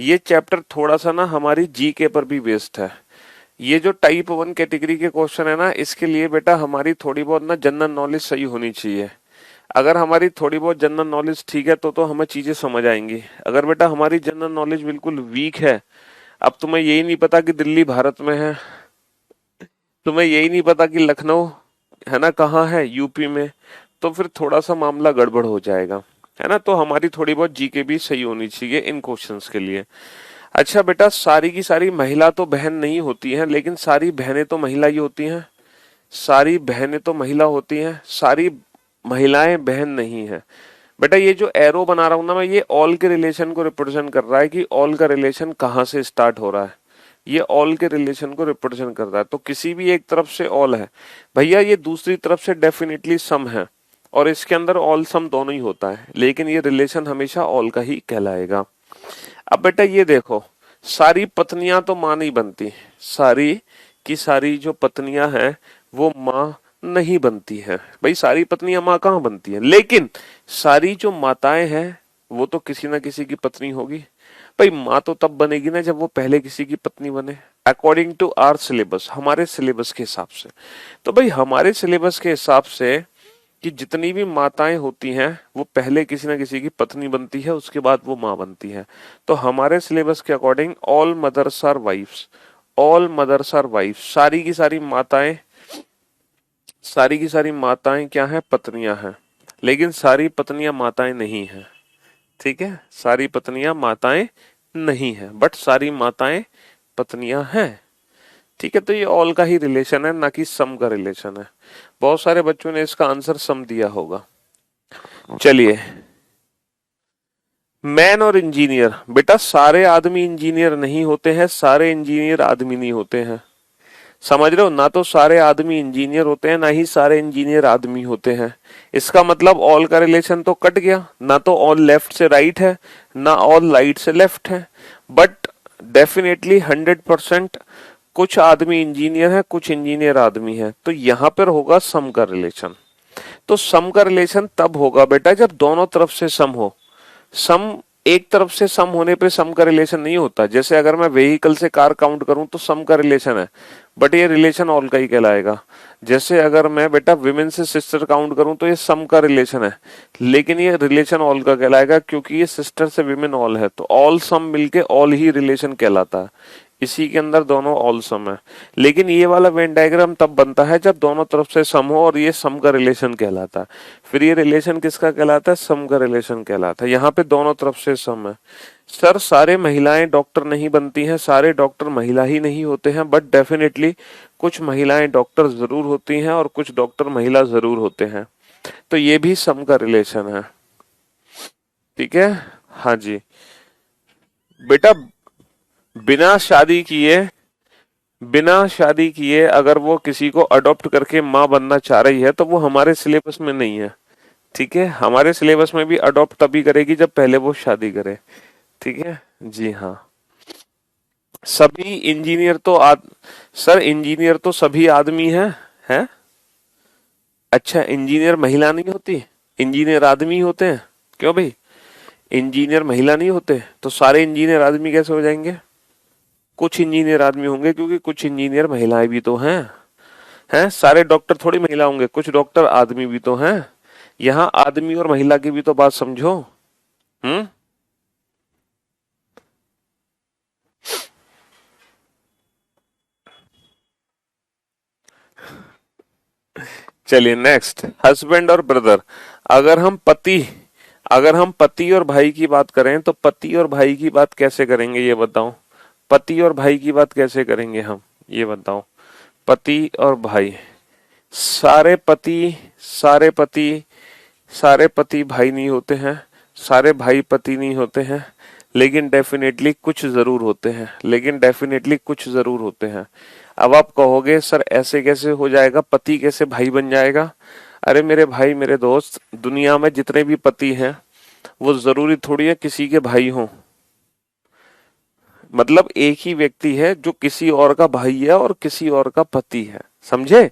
ये चैप्टर थोड़ा सा ना हमारी जीके पर भी बेस्ड है। ये जो टाइप 1 कैटेगरी के क्वेश्चन है ना, इसके लिए बेटा हमारी थोड़ी बहुत ना जनरल नॉलेज सही होनी चाहिए। अगर हमारी थोड़ी बहुत जनरल नॉलेज ठीक है तो हमें चीजें समझ आएंगी। अगर बेटा हमारी जनरल नॉलेज बिल्कुल वीक है, अब तुम्हें यही नहीं पता कि दिल्ली भारत में है, तुम्हें यही नहीं पता कि लखनऊ है ना कहाँ है, यूपी में, तो फिर थोड़ा सा मामला गड़बड़ हो जाएगा, है ना। तो हमारी थोड़ी बहुत जीके भी सही होनी चाहिए इन क्वेश्चंस के लिए। अच्छा बेटा, सारी की सारी महिला तो बहन नहीं होती हैं, लेकिन सारी बहनें तो महिला ही होती हैं। सारी बहनें तो महिला होती हैं, सारी महिलाएं बहन नहीं है। बेटा ये जो एरो बना रहा हूं ना मैं, ये ऑल के रिलेशन को रिप्रेजेंट कर रहा है कि ऑल का रिलेशन कहाँ से स्टार्ट हो रहा है। ये ऑल के रिलेशन को रिप्रेजेंट कर रहा है, तो किसी भी एक तरफ से ऑल है भैया, ये दूसरी तरफ से डेफिनेटली सम है, और इसके अंदर ऑल सम दोनों ही होता है, लेकिन ये रिलेशन हमेशा ऑल का ही कहलाएगा। अब बेटा ये देखो, सारी पत्नियां तो मां नहीं बनती, सारी की सारी जो पत्नियां हैं वो मां नहीं बनती है। भाई सारी पत्नियां मां कहाँ बनती है, लेकिन सारी जो माताएं हैं वो तो किसी ना किसी की पत्नी होगी। भाई माँ तो तब बनेगी ना जब वो पहले किसी की पत्नी बने, अकॉर्डिंग टू आवर सिलेबस, हमारे सिलेबस के हिसाब से। तो भाई हमारे सिलेबस के हिसाब से कि जितनी भी माताएं होती हैं वो पहले किसी ना किसी की पत्नी बनती है, उसके बाद वो माँ बनती है। तो हमारे सिलेबस के according all mothers are wives, all mothers are wives, सारी की सारी माताएं, सारी की सारी माताएं क्या हैं, पत्नियां हैं, लेकिन सारी पत्नियां माताएं नहीं हैं। ठीक है, सारी पत्नियां माताएं नहीं है, बट सारी माताएं पत्नियां हैं। ठीक है, तो ये ऑल का ही रिलेशन है, ना कि सम का रिलेशन है। बहुत सारे बच्चों ने इसका आंसर सम दिया होगा। चलिए, मैन और इंजीनियर, बेटा सारे आदमी इंजीनियर नहीं होते हैं, सारे इंजीनियर आदमी नहीं होते हैं। समझ रहे हो, ना तो सारे आदमी इंजीनियर होते हैं, ना ही सारे इंजीनियर आदमी होते हैं। इसका मतलब ऑल का रिलेशन तो कट गया, ना तो ऑल लेफ्ट से राइट है, ना ऑल राइट से लेफ्ट है। बट डेफिनेटली 100% कुछ आदमी इंजीनियर है, कुछ इंजीनियर आदमी है, तो यहां पर होगा सम का रिलेशन। तो सम का रिलेशन तब होगा बेटा जब दोनों तरफ से सम हो। सम, एक तरफ से सम होने पे सम का रिलेशन नहीं होता। जैसे अगर मैं व्हीकल से कार काउंट करूं तो सम का रिलेशन है, बट ये रिलेशन ऑल का ही कहलाएगा। जैसे अगर मैं बेटा विमेन से सिस्टर काउंट करूं तो ये सम का रिलेशन है, लेकिन ये रिलेशन ऑल का कहलाएगा, क्योंकि ये सिस्टर से विमेन ऑल है, तो ऑल सम मिलके ऑल ही रिलेशन कहलाता है। इसी के अंदर दोनों ऑल सम है। लेकिन ये वाला वेन डायग्राम तब बनता है जब दोनों तरफ से सम हो, और ये सम का रिलेशन कहलाता है। फिर ये रिलेशन किसका कहलाता है, सम का रिलेशन कहलाता है। यहाँ पे दोनों तरफ से सम है। सर सारे महिलाएं डॉक्टर नहीं बनती हैं, सारे डॉक्टर महिला ही नहीं होते हैं, बट डेफिनेटली कुछ महिलाएं डॉक्टर जरूर होती हैं और कुछ डॉक्टर महिला जरूर होते हैं, तो ये भी सम का रिलेशन है। ठीक है, हाँ जी बेटा, बिना शादी किए, बिना शादी किए अगर वो किसी को अडॉप्ट करके माँ बनना चाह रही है तो वो हमारे सिलेबस में नहीं है। ठीक है, हमारे सिलेबस में भी अडॉप्ट तभी करेगी जब पहले वो शादी करे। ठीक है जी हाँ। सभी इंजीनियर तो सर इंजीनियर तो सभी आदमी हैं? अच्छा, इंजीनियर महिला नहीं होती, इंजीनियर आदमी होते हैं। क्यों भाई, इंजीनियर महिला नहीं होते तो सारे इंजीनियर आदमी कैसे हो जाएंगे? कुछ इंजीनियर आदमी होंगे, क्योंकि कुछ इंजीनियर महिलाएं भी तो हैं। सारे डॉक्टर थोड़ी महिला होंगे, कुछ डॉक्टर आदमी भी तो हैं। यहाँ आदमी और महिला की भी तो बात समझो। हम्म, चलिए नेक्स्ट, हस्बैंड और ब्रदर। अगर हम पति अगर हम पति और भाई की बात करें तो पति और भाई की बात कैसे करेंगे ये बताओ? पति और भाई की बात कैसे करेंगे हम, ये बताओ? पति और भाई, सारे पति सारे पति सारे पति भाई नहीं होते हैं, सारे भाई पति नहीं होते हैं, लेकिन डेफिनेटली कुछ जरूर होते हैं, लेकिन डेफिनेटली कुछ जरूर होते हैं। अब आप कहोगे सर ऐसे कैसे हो जाएगा, पति कैसे भाई बन जाएगा? अरे मेरे भाई मेरे दोस्त, दुनिया में जितने भी पति हैं वो जरूरी थोड़ी है किसी के भाई हों। मतलब एक ही व्यक्ति है जो किसी और का भाई है और किसी और का पति है, समझे?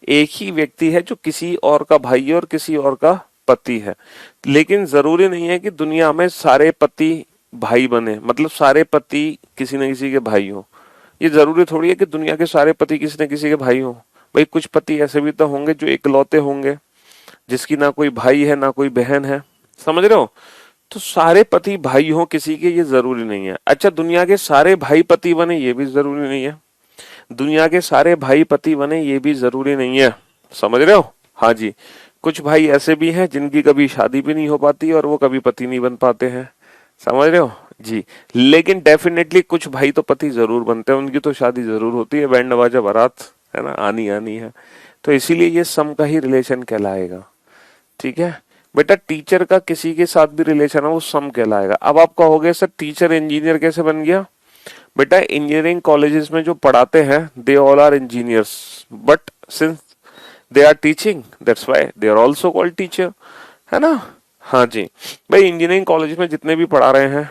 एक ही व्यक्ति है जो किसी और का भाई है और किसी और का पति है, लेकिन जरूरी नहीं है कि दुनिया में सारे पति भाई बने, मतलब सारे पति किसी न किसी के भाई हो। ये जरूरी थोड़ी है कि दुनिया के सारे पति किसी न किसी के भाई हो। भाई कुछ पति ऐसे भी तो होंगे जो इकलौते होंगे, जिसकी ना कोई भाई है ना कोई बहन है, समझ रहे हो? तो सारे पति भाई हो किसी के, ये जरूरी नहीं है। अच्छा, दुनिया के सारे भाई पति बने, ये भी जरूरी नहीं है। दुनिया के सारे भाई पति बने, ये भी जरूरी नहीं है। समझ रहे हो? हाँ जी, कुछ भाई ऐसे भी हैं जिनकी कभी शादी भी नहीं हो पाती और वो कभी पति नहीं बन पाते हैं। समझ रहे हो? जी। लेकिन डेफिनेटली कुछ भाई तो पति जरूर बनते हैं, उनकी तो शादी जरूर होती है, बैंड नवाजा बारात है ना, आनी आनी है। तो इसीलिए ये सम का ही रिलेशन कहलाएगा। ठीक है बेटा, टीचर का किसी के साथ भी रिलेशन है वो सम कहलाएगा। अब आप कहोगे सर टीचर इंजीनियर कैसे बन गया? बेटा इंजीनियरिंग कॉलेजेस में जो पढ़ाते हैं they all are engineers, but since they are teaching that's why they are also called teacher, है ना। हाँ जी। भाई इंजीनियरिंग कॉलेज में जितने भी पढ़ा रहे हैं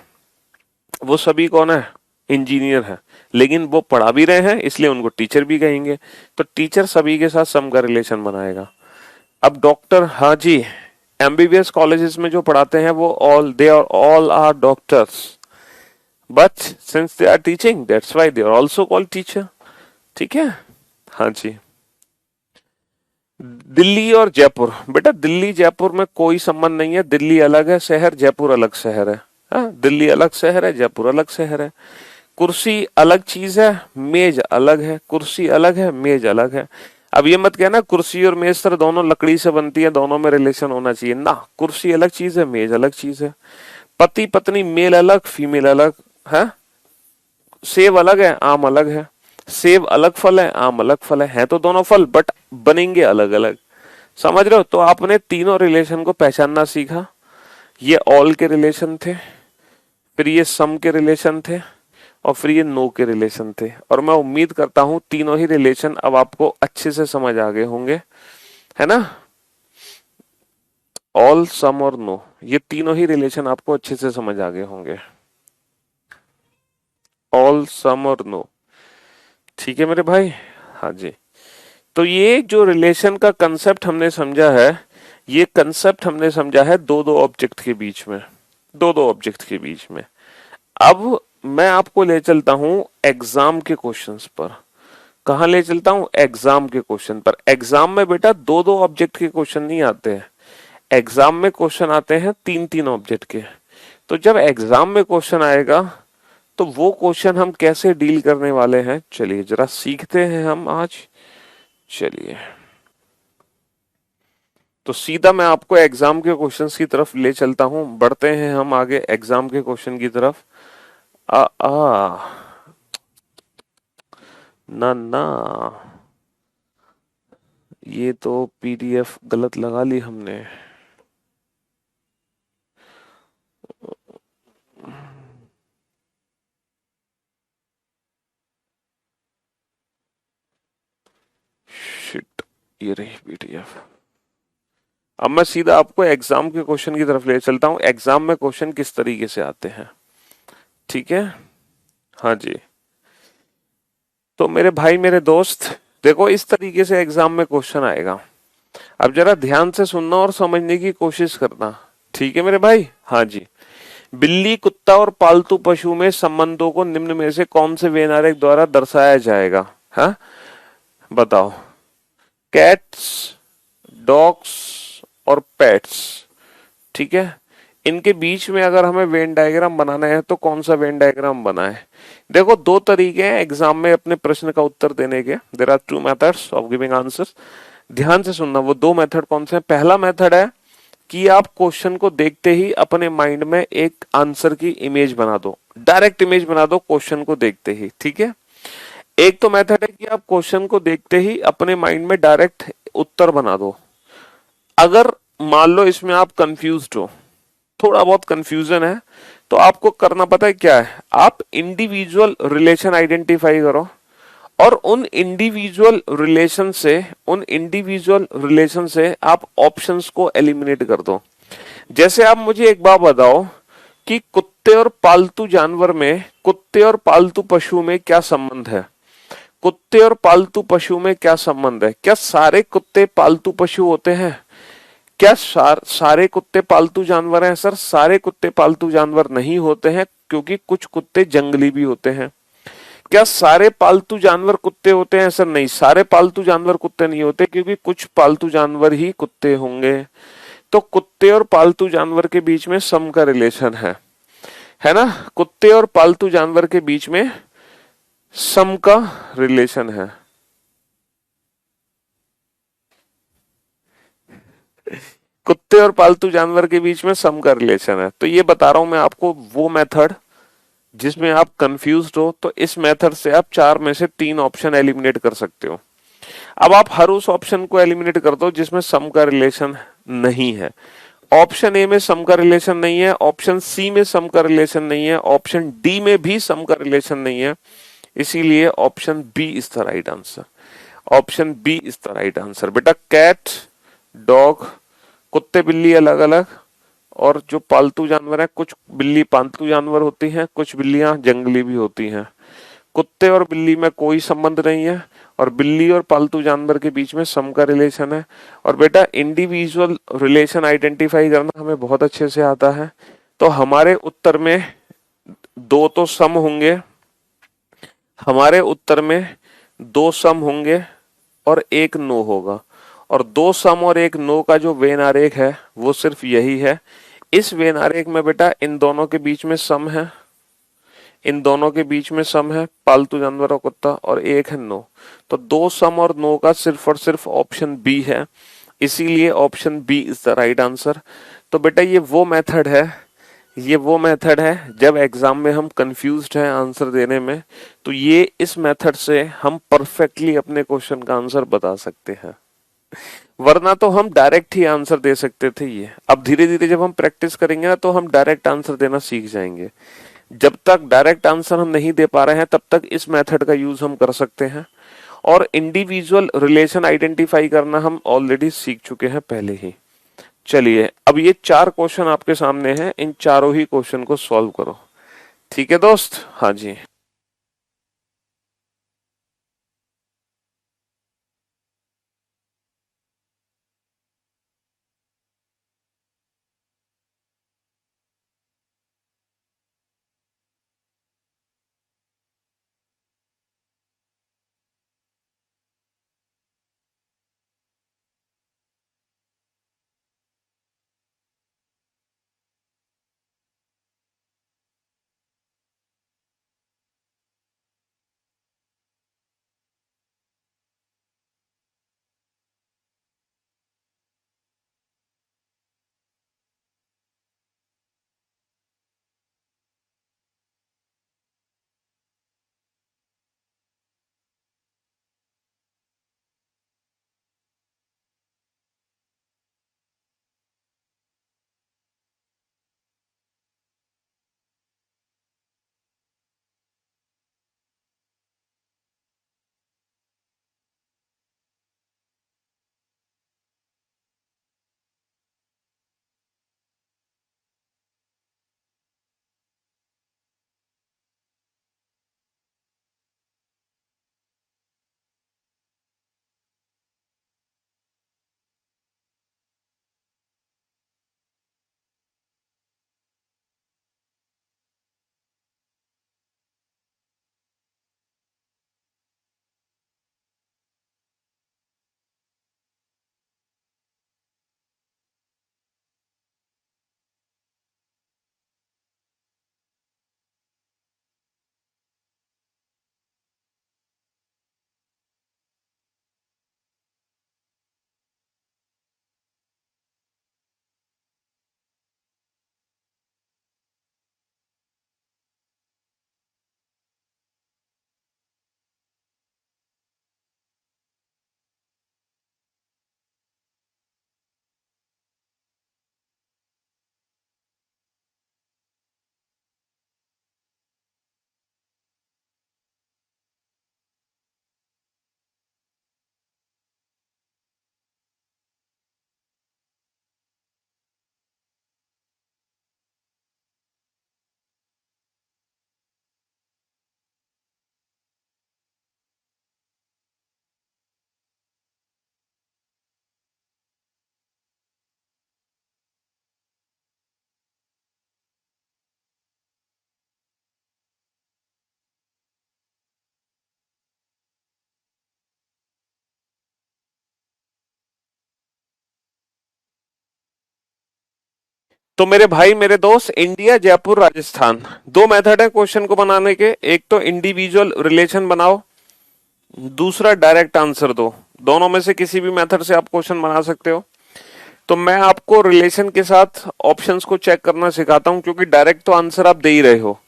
वो सभी कौन है? इंजीनियर है। लेकिन वो पढ़ा भी रहे हैं इसलिए उनको टीचर भी कहेंगे। तो टीचर सभी के साथ सम का रिलेशन बनाएगा। अब डॉक्टर, हाँ जी, एमबीबीएस कॉलेजेस में जो पढ़ाते हैं वो all are doctors, but since they are teaching that's why they are also called teacher. ठीक है। हाँ जी। दिल्ली और जयपुर, बेटा दिल्ली जयपुर में कोई संबंध नहीं है। दिल्ली अलग है शहर, जयपुर अलग शहर है। हाँ, दिल्ली अलग शहर है, जयपुर अलग शहर है। कुर्सी अलग चीज है, मेज अलग है। कुर्सी अलग है, मेज अलग है। अब ये मत कहना कुर्सी और मेज सर दोनों लकड़ी से बनती है, दोनों में रिलेशन होना चाहिए ना। कुर्सी अलग चीज है, मेज अलग चीज है। पति पत्नी मेल अलग, फीमेल अलग है। सेब अलग है, आम अलग है। सेब अलग फल है, आम अलग फल है तो दोनों फल, बट बनेंगे अलग अलग। समझ रहे हो? तो आपने तीनों रिलेशन को पहचानना सीखा। ये ऑल के रिलेशन थे, फिर ये सम के रिलेशन थे, और फिर ये नो के रिलेशन थे। और मैं उम्मीद करता हूं तीनों ही रिलेशन अब आपको अच्छे से समझ आ गए होंगे, है ना। ऑल, सम और नो, ये तीनों ही रिलेशन आपको अच्छे से समझ आ गए होंगे। ऑल, सम और नो। ठीक है मेरे भाई। हाँ जी। तो ये जो रिलेशन का कंसेप्ट हमने समझा है, ये कंसेप्ट हमने समझा है दो दो ऑब्जेक्ट के बीच में, दो दो ऑब्जेक्ट के बीच में। अब मैं आपको ले चलता हूं एग्जाम के क्वेश्चंस पर। कहां ले चलता हूं? एग्जाम के क्वेश्चन पर। एग्जाम में बेटा दो दो ऑब्जेक्ट के क्वेश्चन नहीं आते हैं, एग्जाम में क्वेश्चन आते हैं तीन तीन ऑब्जेक्ट के। तो जब एग्जाम में क्वेश्चन आएगा तो वो क्वेश्चन हम कैसे डील करने वाले हैं, चलिए जरा सीखते हैं हम आज। चलिए, तो सीधा मैं आपको एग्जाम के क्वेश्चंस की तरफ ले चलता हूं। बढ़ते हैं हम आगे एग्जाम के क्वेश्चन की तरफ। आ ना ना, ये तो पीडीएफ गलत लगा ली हमने। शिट, ये रही पीडीएफ। अब मैं सीधा आपको एग्जाम के क्वेश्चन की तरफ ले चलता हूं। एग्जाम में क्वेश्चन किस तरीके से आते हैं, ठीक है। हाँ जी। तो मेरे भाई मेरे दोस्त, देखो इस तरीके से एग्जाम में क्वेश्चन आएगा। अब जरा ध्यान से सुनना और समझने की कोशिश करना, ठीक है मेरे भाई। हाँ जी। बिल्ली, कुत्ता और पालतू पशु में संबंधों को निम्न में से कौन से वेन आरेख द्वारा दर्शाया जाएगा? हाँ बताओ। कैट्स, डॉग्स और पेट्स, ठीक है। इनके बीच में अगर हमें वेन डायग्राम बनाना है तो कौन सा वेन डायग्राम बनाए? देखो दो तरीके हैं एग्जाम में अपने प्रश्न का उत्तर देने के। There are two methods of giving answers. ध्यान से सुनना, वो दो मेथड कौन से हैं? पहला मेथड है कि आप क्वेश्चन को देखते ही अपने माइंड में एक आंसर की इमेज बना दो, डायरेक्ट इमेज बना दो क्वेश्चन को देखते ही, ठीक है। एक तो मेथड है कि आप क्वेश्चन को देखते ही अपने माइंड में डायरेक्ट उत्तर बना दो। अगर मान लो इसमें आप कंफ्यूज्ड हो, थोड़ा बहुत कंफ्यूजन है, तो आपको करना पता है क्या है? आप इंडिविजुअल रिलेशन आइडेंटिफाई करो और उन इंडिविजुअल रिलेशन से आप ऑप्शंस को एलिमिनेट कर दो। जैसे आप मुझे एक बात बताओ कि कुत्ते और पालतू पशु में क्या संबंध है? कुत्ते और पालतू पशु में क्या संबंध है? क्या सारे कुत्ते पालतू पशु होते हैं? क्या सारे कुत्ते पालतू जानवर हैं? सर सारे कुत्ते पालतू जानवर नहीं होते हैं, क्योंकि कुछ कुत्ते जंगली भी होते हैं। क्या सारे पालतू जानवर कुत्ते होते हैं? सर नहीं, सारे पालतू जानवर कुत्ते नहीं होते, क्योंकि कुछ पालतू जानवर ही कुत्ते होंगे। तो कुत्ते और पालतू जानवर के बीच में सम का रिलेशन है ना। कुत्ते और पालतू जानवर के बीच में सम का रिलेशन है। कुत्ते और पालतू जानवर के बीच में सम का रिलेशन है। तो ये बता रहा हूं मैं आपको वो मेथड जिसमें आप कंफ्यूज्ड हो, तो इस मेथड से आप 4 में से 3 ऑप्शन एलिमिनेट कर सकते हो। अब आप हर उस ऑप्शन को एलिमिनेट कर दो जिसमें सम का रिलेशन नहीं है। ऑप्शन ए में सम का रिलेशन नहीं है, ऑप्शन सी में सम का रिलेशन नहीं है, ऑप्शन डी में भी सम का रिलेशन नहीं है, इसीलिए option B is the right answer. Option B is the right answer. बेटा कैट, डॉग, कुत्ते बिल्ली अलग अलग, और जो पालतू जानवर है, कुछ बिल्ली पालतू जानवर होती हैं, कुछ बिल्लियां जंगली भी होती हैं। कुत्ते और बिल्ली में कोई संबंध नहीं है, और बिल्ली और पालतू जानवर के बीच में सम का रिलेशन है। और बेटा इंडिविजुअल रिलेशन आइडेंटिफाई करना हमें बहुत अच्छे से आता है, तो हमारे उत्तर में 2 तो सम होंगे, हमारे उत्तर में 2 सम होंगे और 1 नो होगा। और 2 सम और 1 नो का जो वेन आरेख है वो सिर्फ यही है। इस वेन आरेख में बेटा इन दोनों के बीच में सम है, इन दोनों के बीच में सम है, पालतू जानवर और कुत्ता, और 1 है नो। तो 2 सम और नो का सिर्फ और सिर्फ ऑप्शन बी है, इसीलिए option B is the right answer. तो बेटा ये वो मेथड है, ये वो मेथड है जब एग्जाम में हम कंफ्यूज्ड हैं आंसर देने में, तो ये इस मेथड से हम परफेक्टली अपने क्वेश्चन का आंसर बता सकते हैं। वरना तो हम डायरेक्ट ही आंसर दे सकते थे ये। अब धीरे धीरे जब हम प्रैक्टिस करेंगे ना, तो हम डायरेक्ट आंसर देना सीख जाएंगे। जब तक डायरेक्ट आंसर हम नहीं दे पा रहे हैं, तब तक इस मेथड का यूज हम कर सकते हैं। और इंडिविजुअल रिलेशन आइडेंटिफाई करना हम ऑलरेडी सीख चुके हैं पहले ही। चलिए, अब ये 4 क्वेश्चन आपके सामने हैं, इन चारों ही क्वेश्चन को सॉल्व करो। ठीक है दोस्त? हाँ जी। तो मेरे भाई, मेरे दोस्त, इंडिया, जयपुर, राजस्थान, 2 मेथड है क्वेश्चन को बनाने के। एक तो इंडिविजुअल रिलेशन बनाओ, दूसरा डायरेक्ट आंसर दो। दोनों में से किसी भी मेथड से आप क्वेश्चन बना सकते हो। तो मैं आपको रिलेशन के साथ ऑप्शंस को चेक करना सिखाता हूं, क्योंकि डायरेक्ट तो आंसर आप दे ही रहे हो।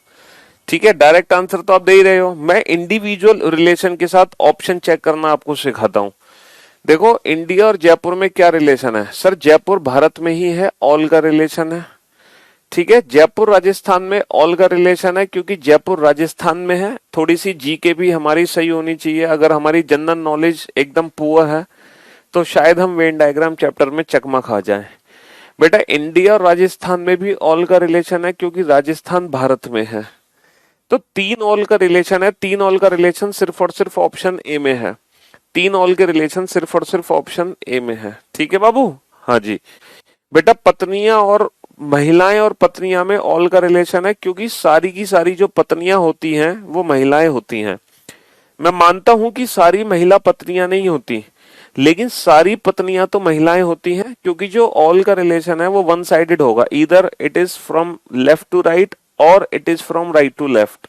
ठीक है, डायरेक्ट आंसर तो आप दे ही रहे हो। मैं इंडिविजुअल रिलेशन के साथ ऑप्शन चेक करना आपको सिखाता हूं। देखो, इंडिया और जयपुर में क्या रिलेशन है? सर जयपुर भारत में ही है, ऑल का रिलेशन है। ठीक है, जयपुर राजस्थान में ऑल का रिलेशन है, क्योंकि जयपुर राजस्थान में है। थोड़ी सी जीके भी हमारी सही होनी चाहिए। अगर हमारी जनरल नॉलेज एकदम पुअर है तो शायद हम वेन डायग्राम चैप्टर में चकमा खा जाएं। बेटा, इंडिया और राजस्थान में भी ऑल का रिलेशन है, क्योंकि राजस्थान भारत में है। तो 3 ऑल का रिलेशन है। 3 ऑल का रिलेशन सिर्फ और सिर्फ ऑप्शन ए में है। 3 ऑल के रिलेशन सिर्फ और सिर्फ ऑप्शन ए में है। ठीक है बाबू? हाँ जी। बेटा, पत्नियां और महिलाएं और पत्नियां में ऑल का रिलेशन है, क्योंकि सारी की सारी जो पत्नियां होती हैं वो महिलाएं होती हैं। मैं मानता हूं कि सारी महिला पत्नियां नहीं होती, लेकिन सारी पत्नियां तो महिलाएं होती हैं, क्योंकि जो ऑल का रिलेशन है वो वन साइडेड होगा। Either it is from left to right और it is from right to left,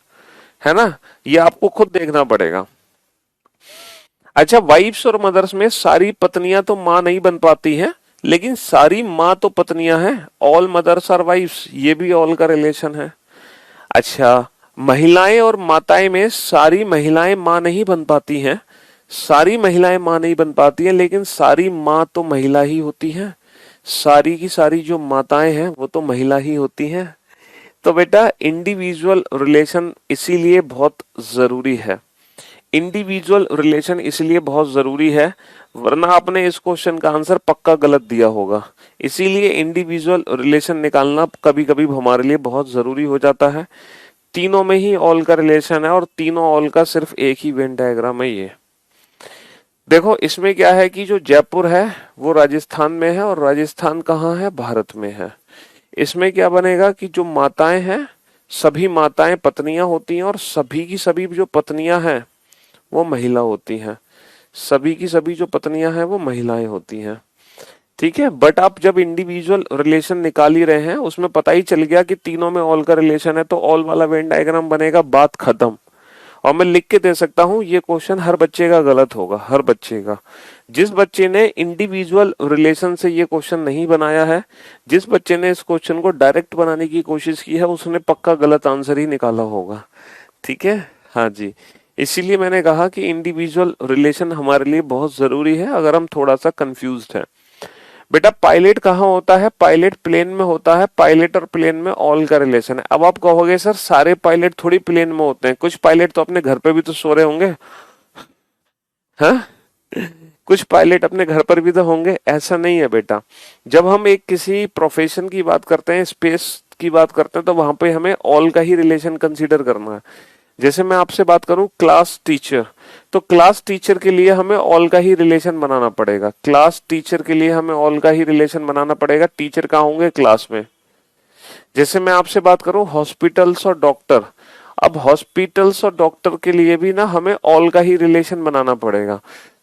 है ना? ये आपको खुद देखना पड़ेगा। अच्छा, वाइफ्स और मदर्स में सारी पत्नियां तो मां नहीं बन पाती हैं, लेकिन सारी मां तो पत्नियां हैं। ऑल मदर्स आर वाइफ्स, ये भी ऑल का रिलेशन है। अच्छा, महिलाएं और माताएं में सारी महिलाएं मां नहीं बन पाती हैं। सारी महिलाएं मां नहीं बन पाती हैं, लेकिन सारी मां तो महिला ही होती हैं। सारी की सारी जो माताएं हैं वो तो महिला ही होती हैं। तो बेटा, इंडिविजुअल रिलेशन इसीलिए बहुत जरूरी है। इंडिविजुअल रिलेशन इसलिए बहुत जरूरी है, वरना आपने इस क्वेश्चन का आंसर पक्का गलत दिया होगा। इसीलिए इंडिविजुअल रिलेशन निकालना कभी कभी हमारे लिए बहुत जरूरी हो जाता है। तीनों में ही ऑल का रिलेशन है और तीनों ऑल का सिर्फ एक ही वेन डायग्राम है। ये देखो, इसमें क्या है कि जो जयपुर है वो राजस्थान में है और राजस्थान कहाँ है? भारत में है। इसमें क्या बनेगा कि जो माताएं हैं, सभी माताएं पत्नियां होती हैं और सभी की सभी जो पत्नियां हैं वो महिला होती हैं। सभी की सभी जो पत्नियां हैं वो महिलाएं होती हैं। ठीक है, बट आप जब इंडिविजुअल रिलेशन निकाल ही रहे हैं, उसमें पता ही चल गया कि तीनों में ऑल का रिलेशन है, तो ऑल वाला वेन डायग्राम बनेगा, बात खत्म। और मैं लिख के दे सकता हूं, ये क्वेश्चन हर बच्चे का गलत होगा, हर बच्चे का। जिस बच्चे ने इंडिविजुअल रिलेशन से ये क्वेश्चन नहीं बनाया है, जिस बच्चे ने इस क्वेश्चन को डायरेक्ट बनाने की कोशिश की है, उसने पक्का गलत आंसर ही निकाला होगा। ठीक है, हाँ जी। इसीलिए मैंने कहा कि इंडिविजुअल रिलेशन हमारे लिए बहुत जरूरी है, अगर हम थोड़ा सा कंफ्यूज्ड हैं। बेटा, पायलट कहाँ होता है? पायलट प्लेन में होता है। पायलट और प्लेन में ऑल का रिलेशन है। अब आप कहोगे सर सारे पायलट थोड़ी प्लेन में होते हैं, कुछ पायलट तो अपने घर पे भी तो सो रहे होंगे, हाँ? कुछ पायलट अपने घर पर भी तो होंगे। ऐसा नहीं है बेटा। जब हम एक किसी प्रोफेशन की बात करते हैं, स्पेस की बात करते हैं, तो वहां पे हमें ऑल का ही रिलेशन कंसीडर करना है। जैसे मैं आपसे बात करूं क्लास टीचर, तो क्लास टीचर के लिए हमें ऑल का ही रिलेशन बनाना पड़ेगा। क्लास टीचर के लिए हमें ऑल का ही रिलेशन बनाना पड़ेगा। टीचर कहाँ होंगे? क्लास में। जैसे मैं आपसे बात करूं हॉस्पिटल्स और डॉक्टर, अब हॉस्पिटल्स और डॉक्टर के लिए भी ना हमें ऑल का ही रिलेशन बनाना पड़ेगा।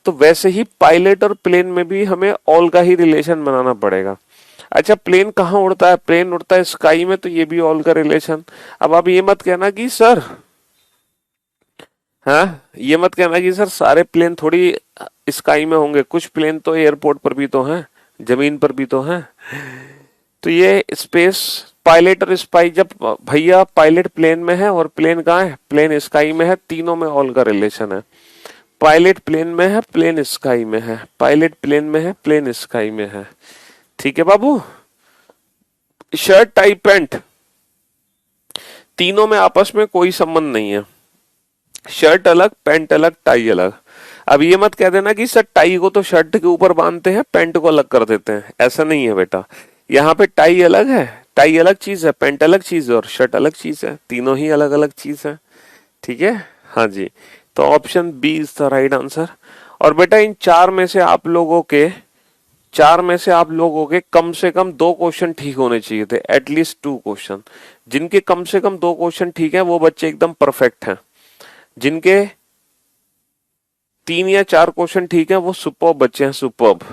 तो वैसे ही पायलट और प्लेन में भी हमें ऑल का ही रिलेशन बनाना पड़ेगा। अच्छा, प्लेन कहाँ उड़ता है? प्लेन उड़ता है स्काई में, तो ये भी ऑल का रिलेशन। अब आप ये मत कहना कि सर, हाँ, ये मत कहना कि सर सारे प्लेन थोड़ी स्काई में होंगे, कुछ प्लेन तो एयरपोर्ट पर भी तो हैं, जमीन पर भी तो हैं। तो ये स्पेस पायलट और स्पाई, जब भैया पायलट प्लेन में है और प्लेन कहाँ है? प्लेन स्काई में है, तीनों में ऑल का रिलेशन है। पायलट प्लेन में है, प्लेन स्काई में है, पायलट प्लेन में है, प्लेन स्काई में है। ठीक है बाबू? शर्ट टाई पैंट, तीनों में आपस में कोई संबंध नहीं है। शर्ट अलग, पैंट अलग, टाई अलग। अब ये मत कह देना कि सर टाई को तो शर्ट के ऊपर बांधते हैं, पैंट को अलग कर देते हैं। ऐसा नहीं है बेटा। यहाँ पे टाई अलग है, टाई अलग चीज है, पैंट अलग चीज है और शर्ट अलग चीज है। तीनों ही अलग अलग चीज है। ठीक है, हाँ जी। तो option B is the right answer. और बेटा, इन चार में से आप लोगों के कम से कम 2 क्वेश्चन ठीक होने चाहिए थे, एटलीस्ट 2 क्वेश्चन। जिनके कम से कम 2 क्वेश्चन ठीक है वो बच्चे एकदम परफेक्ट हैं। जिनके 3 या 4 क्वेश्चन ठीक है वो सुपर्ब बच्चे हैं, सुपर्ब।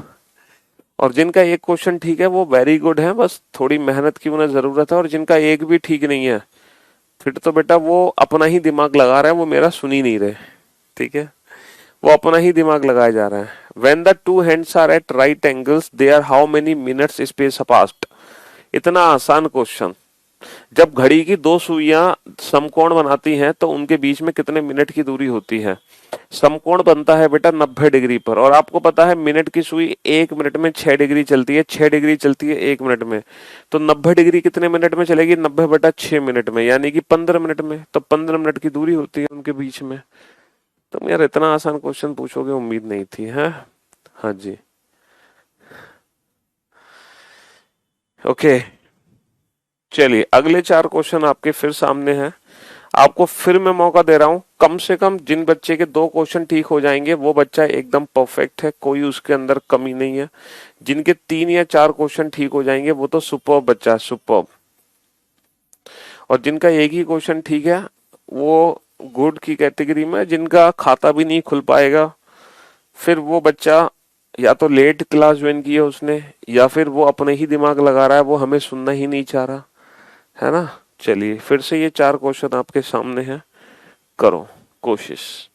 और जिनका 1 क्वेश्चन ठीक है वो वेरी गुड है, बस थोड़ी मेहनत की उन्हें जरूरत है। और जिनका 1 भी ठीक नहीं है, फिर तो बेटा वो अपना ही दिमाग लगा रहे हैं, वो मेरा सुन ही नहीं रहे। ठीक है, वो अपना ही दिमाग लगाया जा रहा है। When the two hands are at right angles, they are how many minutes space apart? इतना आसान क्वेश्चन, जब घड़ी की दो सुइयां समकोण बनाती हैं तो उनके बीच में कितने मिनट की दूरी होती है? समकोण बनता है बेटा 90 डिग्री पर, और आपको पता है मिनट की सुई 1 मिनट में 6 डिग्री चलती है, 6 डिग्री चलती है 1 मिनट में। तो 90 डिग्री कितने मिनट में चलेगी? 90 बटा 6 मिनट में, यानी कि 15 मिनट में। तो 15 मिनट की दूरी होती है उनके बीच में। तुम यार इतना आसान क्वेश्चन पूछोगे उम्मीद नहीं थी है। हाँ जी, ओके। चलिए अगले 4 क्वेश्चन आपके फिर सामने हैं। आपको फिर मैं मौका दे रहा हूं, कम से कम जिन बच्चे के 2 क्वेश्चन ठीक हो जाएंगे वो बच्चा एकदम परफेक्ट है, कोई उसके अंदर कमी नहीं है। जिनके 3 या 4 क्वेश्चन ठीक हो जाएंगे वो तो सुपर्ब बच्चा है, सुपर्ब। और जिनका एक ही क्वेश्चन ठीक है वो गुड की कैटेगरी में। जिनका खाता भी नहीं खुल पाएगा फिर वो बच्चा या तो लेट क्लास ज्वाइन की है उसने, या फिर वो अपने ही दिमाग लगा रहा है, वो हमें सुनना ही नहीं चाह रहा है ना। चलिए फिर से ये 4 क्वेश्चन आपके सामने हैं, करो कोशिश।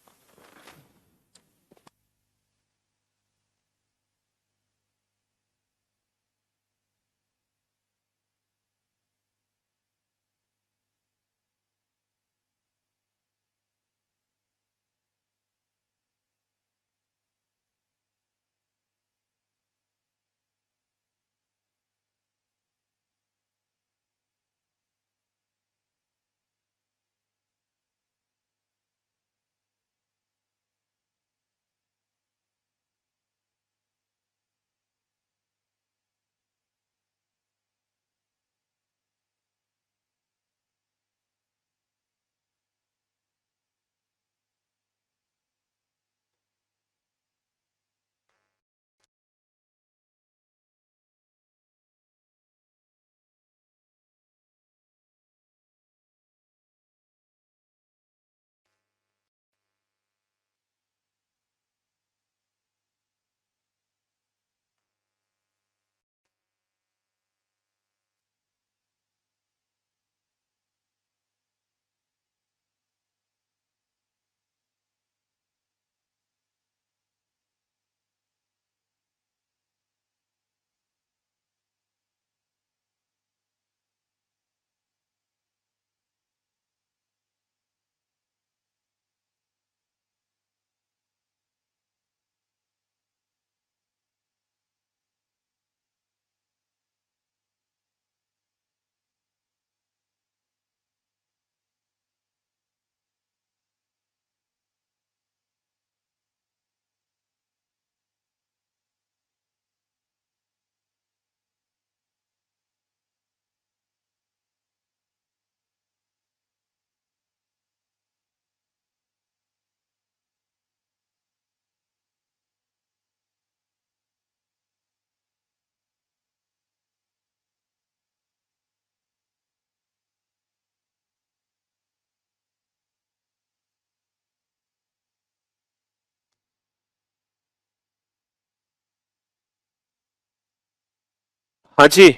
हाँ जी,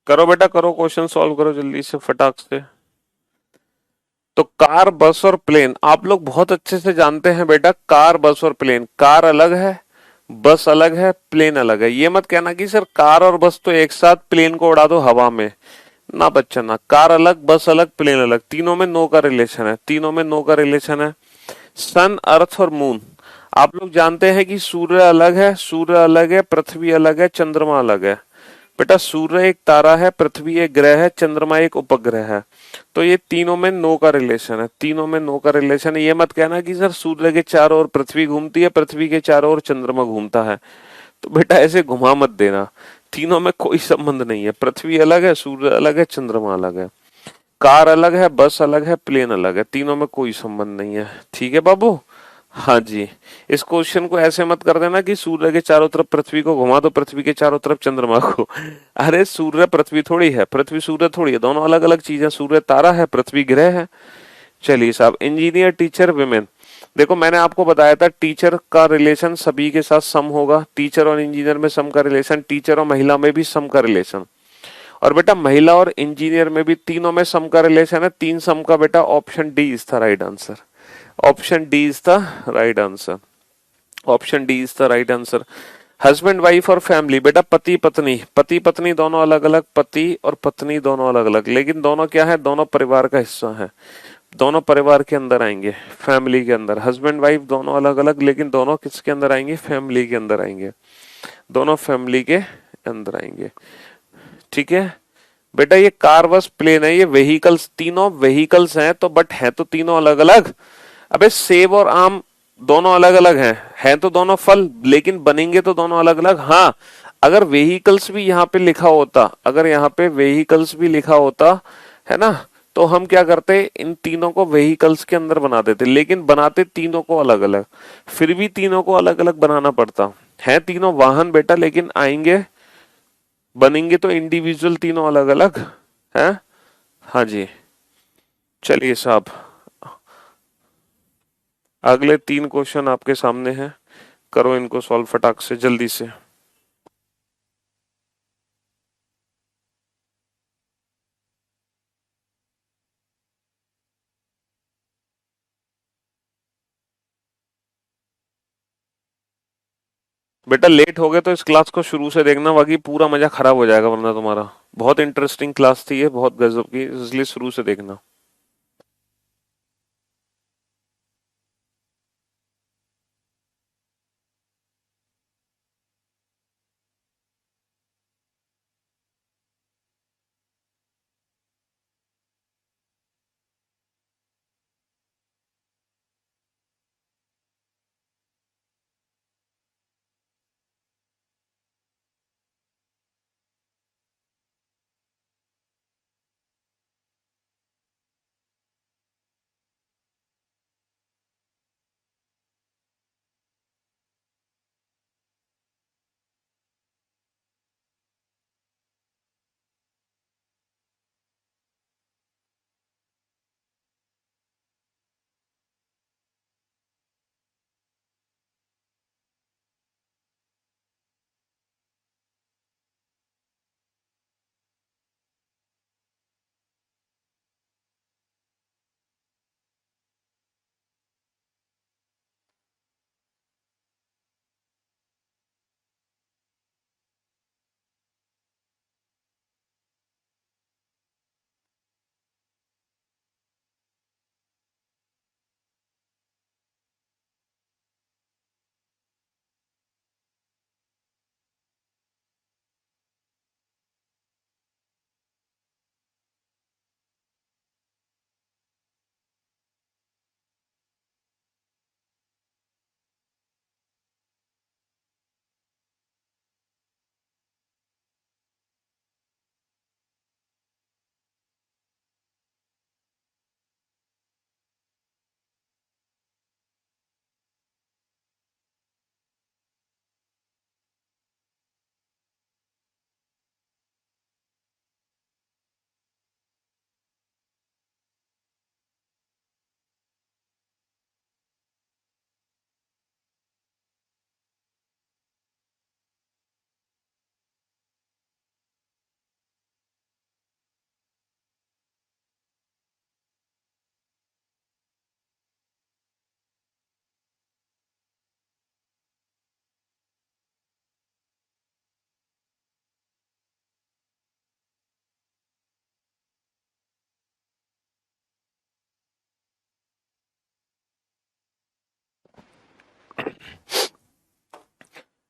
करो बेटा करो, क्वेश्चन सॉल्व करो जल्दी से फटाक से। तो कार, बस और प्लेन आप लोग बहुत अच्छे से जानते हैं बेटा। कार, बस और प्लेन, कार अलग है, बस अलग है, प्लेन अलग है। ये मत कहना कि सर कार और बस तो एक साथ, प्लेन को उड़ा दो हवा में। ना बच्चा ना, कार अलग, बस अलग, प्लेन अलग, तीनों में नो का रिलेशन है, तीनों में नो का रिलेशन है। सन, अर्थ और मून, आप लोग जानते हैं कि सूर्य अलग है, सूर्य अलग है, पृथ्वी अलग है, चंद्रमा अलग है। बेटा सूर्य एक तारा है, पृथ्वी एक ग्रह है, चंद्रमा एक उपग्रह है। तो ये तीनों में नो का रिलेशन है, तीनों में नो का रिलेशन है। ये मत कहना कि सर सूर्य के चारों ओर पृथ्वी घूमती है, पृथ्वी के चारों ओर चंद्रमा घूमता है। तो बेटा ऐसे घुमा मत देना, तीनों में कोई संबंध नहीं है। पृथ्वी अलग है, सूर्य अलग है, चंद्रमा अलग है। कार अलग है, बस अलग है, प्लेन अलग है, तीनों में कोई संबंध नहीं है। ठीक है बाबू। हाँ जी, इस क्वेश्चन को ऐसे मत कर देना कि सूर्य के चारों तरफ पृथ्वी को घुमा दो, पृथ्वी के चारों तरफ चंद्रमा को। अरे सूर्य पृथ्वी थोड़ी है, पृथ्वी सूर्य थोड़ी है, दोनों अलग अलग चीज है। सूर्य तारा है, पृथ्वी ग्रह है। चलिए साहब, इंजीनियर, टीचर, विमेन। देखो मैंने आपको बताया था टीचर का रिलेशन सभी के साथ सम होगा, टीचर और इंजीनियर में सम का रिलेशन, टीचर और महिला में भी सम का रिलेशन। और बेटा महिला और इंजीनियर में भी तीनों में सम का रिलेशन है, 3 सम का। बेटा option D is the right answer, option D is the right answer, option D is the right answer. Husband wife और फैमिली, बेटा पति पत्नी, पति पत्नी दोनों अलग अलग, पति और पत्नी दोनों अलग अलग, लेकिन दोनों क्या है, दोनों परिवार का हिस्सा है, दोनों परिवार के अंदर आएंगे, फैमिली के अंदर। हस्बैंड वाइफ दोनों अलग अलग, लेकिन दोनों किसके अंदर आएंगे, फैमिली के अंदर आएंगे, दोनों फैमिली के अंदर आएंगे। ठीक है बेटा, ये कार बस प्लेन है, ये व्हीकल्स, तीनों व्हीकल्स हैं तो, बट है तो तीनों अलग अलग। अबे सेब और आम दोनों अलग अलग हैं तो दोनों फल, लेकिन बनेंगे तो दोनों अलग अलग। हाँ, अगर व्हीकल्स भी यहाँ पे लिखा होता, अगर यहाँ पे व्हीकल्स भी लिखा होता है ना, तो हम क्या करते, इन तीनों को व्हीकल्स के अंदर बना देते, लेकिन बनाते तीनों को अलग अलग, फिर भी तीनों को अलग अलग बनाना पड़ता है। तीनों वाहन बेटा, लेकिन आएंगे बनेंगे तो इंडिविजुअल तीनों अलग अलग हैं। हाँ जी, चलिए साहब, अगले 3 क्वेश्चन आपके सामने हैं, करो इनको सॉल्व फटाक से, जल्दी से। बेटा लेट हो गए तो इस क्लास को शुरू से देखना, बाकी पूरा मजा खराब हो जाएगा वरना तुम्हारा। बहुत इंटरेस्टिंग क्लास थी ये, बहुत गजब की, इसलिए शुरू से देखना।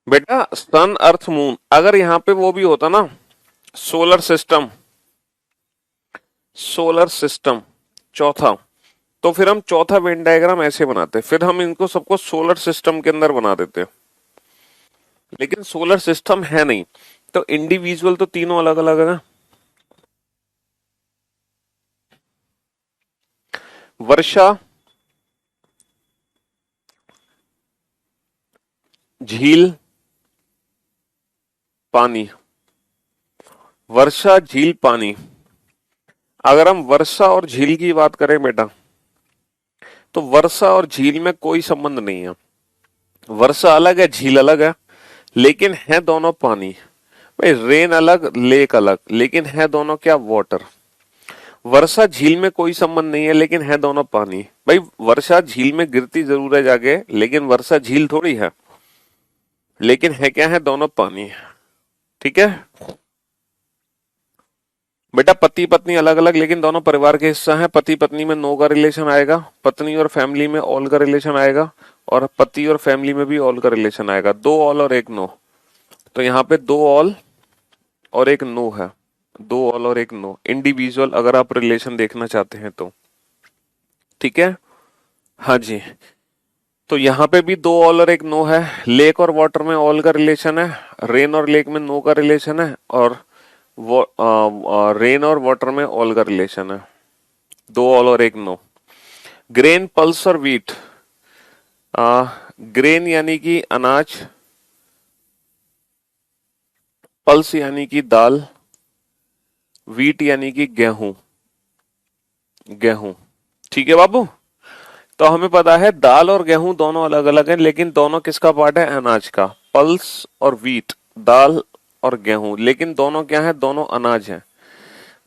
बेटा सन अर्थ मून, अगर यहाँ पे वो भी होता ना, सोलर सिस्टम, सोलर सिस्टम चौथा, तो फिर हम चौथा वेन डायग्राम ऐसे बनाते, फिर हम इनको सबको सोलर सिस्टम के अंदर बना देते, लेकिन सोलर सिस्टम है नहीं, तो इंडिविजुअल तो तीनों अलग अलग है ना। वर्षा, झील, पानी, वर्षा झील पानी। अगर हम वर्षा और झील की बात करें बेटा, तो वर्षा और झील में कोई संबंध नहीं है, वर्षा अलग है, झील अलग है, लेकिन है दोनों पानी। भाई रेन अलग, लेक अलग, लेकिन है दोनों क्या, वाटर। वर्षा झील में कोई संबंध नहीं है, लेकिन है दोनों पानी। भाई वर्षा झील में गिरती जरूर है जाके, लेकिन वर्षा झील थोड़ी है लेकिन है क्या है, दोनों पानी है। ठीक है बेटा, पति पत्नी अलग अलग लेकिन दोनों परिवार के हिस्सा हैं। पति पत्नी में नो का रिलेशन आएगा, पत्नी और फैमिली में ऑल का रिलेशन आएगा, और पति और फैमिली में भी ऑल का रिलेशन आएगा। दो ऑल और एक नो। तो यहाँ पे दो ऑल और एक नो है, दो ऑल और एक नो इंडिविजुअल, अगर आप रिलेशन देखना चाहते हैं तो। ठीक है, हाँ जी। तो यहाँ पे भी दो ऑल और एक नो है। लेक और वाटर में ऑल का रिलेशन है, रेन और लेक में नो का रिलेशन है, और रेन और वाटर में ऑल का रिलेशन है। दो ऑल और एक नो। ग्रेन, पल्स और व्हीट। ग्रेन यानी कि अनाज, पल्स यानी कि दाल, व्हीट यानी कि गेहूं। गेहूं, ठीक है बाबू। तो हमें पता है दाल और गेहूं दोनों अलग अलग हैं, लेकिन दोनों किसका पार्ट है, अनाज का। पल्स और व्हीट, दाल और गेहूं, लेकिन दोनों क्या है, दोनों अनाज हैं।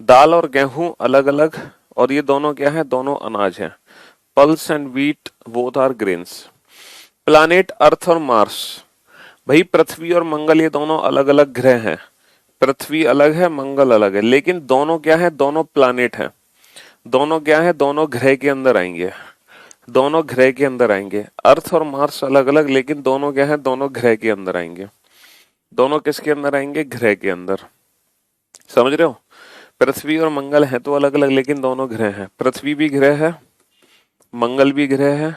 दाल और गेहूं अलग अलग, और ये दोनों क्या है, दोनों अनाज हैं। Pulse and wheat both are grains. Planet earth और मार्स, भाई पृथ्वी और मंगल ये दोनों अलग अलग ग्रह हैं। पृथ्वी अलग है, मंगल अलग है, लेकिन दोनों क्या है, दोनों प्लानेट हैं। दोनों क्या है, दोनों ग्रह के अंदर आएंगे। दोनों ग्रह के अंदर आएंगे। अर्थ और मार्स अलग अलग, लेकिन दोनों क्या है, दोनों ग्रह के अंदर आएंगे। दोनों किसके अंदर आएंगे, ग्रह के अंदर। समझ रहे हो, पृथ्वी और मंगल है तो अलग अलग, लेकिन दोनों ग्रह हैं। पृथ्वी भी ग्रह है, मंगल भी ग्रह है,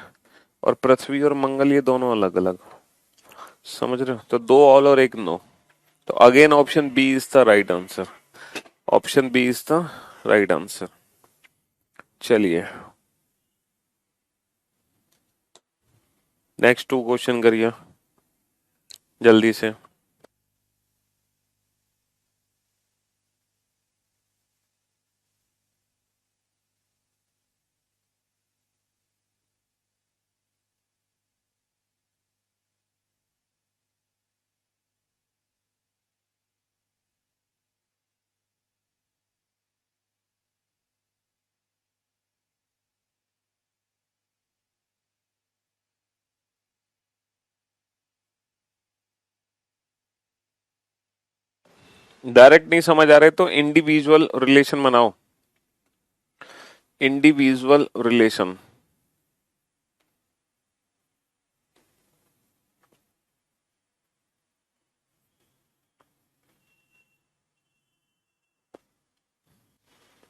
और पृथ्वी और मंगल ये दोनों अलग अलग। समझ रहे हो, तो दो ऑल और एक नो। तो again option B is the right answer. Option B is the right answer. चलिए नेक्स्ट टू क्वेश्चन करिए जल्दी से। डायरेक्ट नहीं समझ आ रहे तो इंडिविजुअल रिलेशन बनाओ। इंडिविजुअल रिलेशन,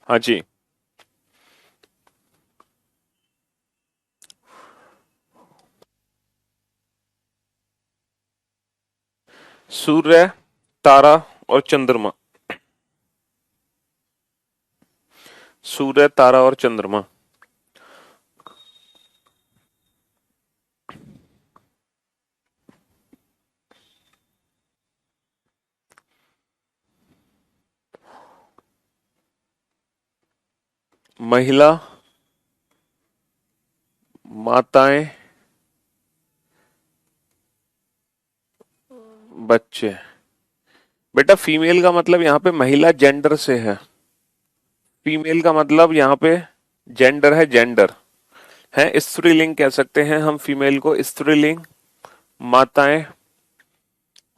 हाँ जी। सूर्य, तारा और चंद्रमा। सूर्य, तारा और चंद्रमा। महिला, माताएं, बच्चे। बेटा फीमेल का मतलब यहाँ पे महिला जेंडर से है। फीमेल का मतलब यहाँ पे जेंडर है, जेंडर है। स्त्रीलिंग कह सकते हैं हम फीमेल को, स्त्रीलिंग, माताएं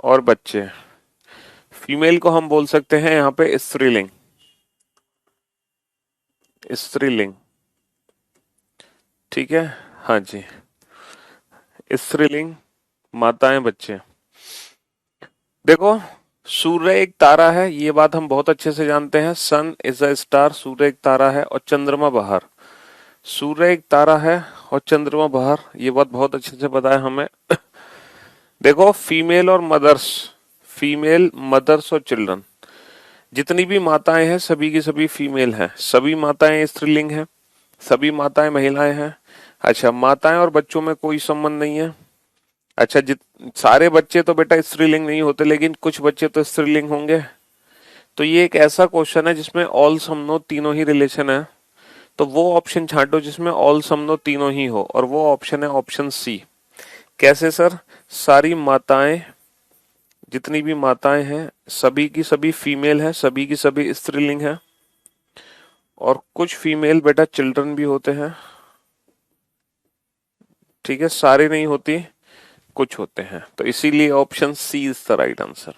और बच्चे। फीमेल को हम बोल सकते हैं यहाँ पे स्त्रीलिंग। स्त्रीलिंग, ठीक है, हाँ जी। स्त्रीलिंग, माताएं, बच्चे। देखो सूर्य एक तारा है, ये बात हम बहुत अच्छे से जानते हैं। सन इज अ स्टार, सूर्य एक तारा है और चंद्रमा बाहर। सूर्य एक तारा है और चंद्रमा बाहर, ये बात बहुत अच्छे से पता है हमें। देखो फीमेल और मदर्स, फीमेल मदर्स और चिल्ड्रन, जितनी भी माताएं हैं सभी की सभी फीमेल हैं। सभी माताएं स्त्रीलिंग हैं, सभी माताएं महिलाएं हैं। अच्छा माताएं और बच्चों में कोई संबंध नहीं है। अच्छा सारे बच्चे तो बेटा स्त्रीलिंग नहीं होते, लेकिन कुछ बच्चे तो स्त्रीलिंग होंगे। तो ये एक ऐसा क्वेश्चन है जिसमें ऑल सम नो तीनों ही रिलेशन है। तो वो ऑप्शन छांटो जिसमें ऑल सम नो तीनों ही हो, और वो ऑप्शन है ऑप्शन सी। कैसे सर, सारी माताएं, जितनी भी माताएं हैं सभी की सभी फीमेल है, सभी की सभी स्त्रीलिंग है, और कुछ फीमेल बेटा चिल्ड्रन भी होते हैं। ठीक है, सारे नहीं होती, कुछ होते हैं। तो इसीलिए option C is the right answer.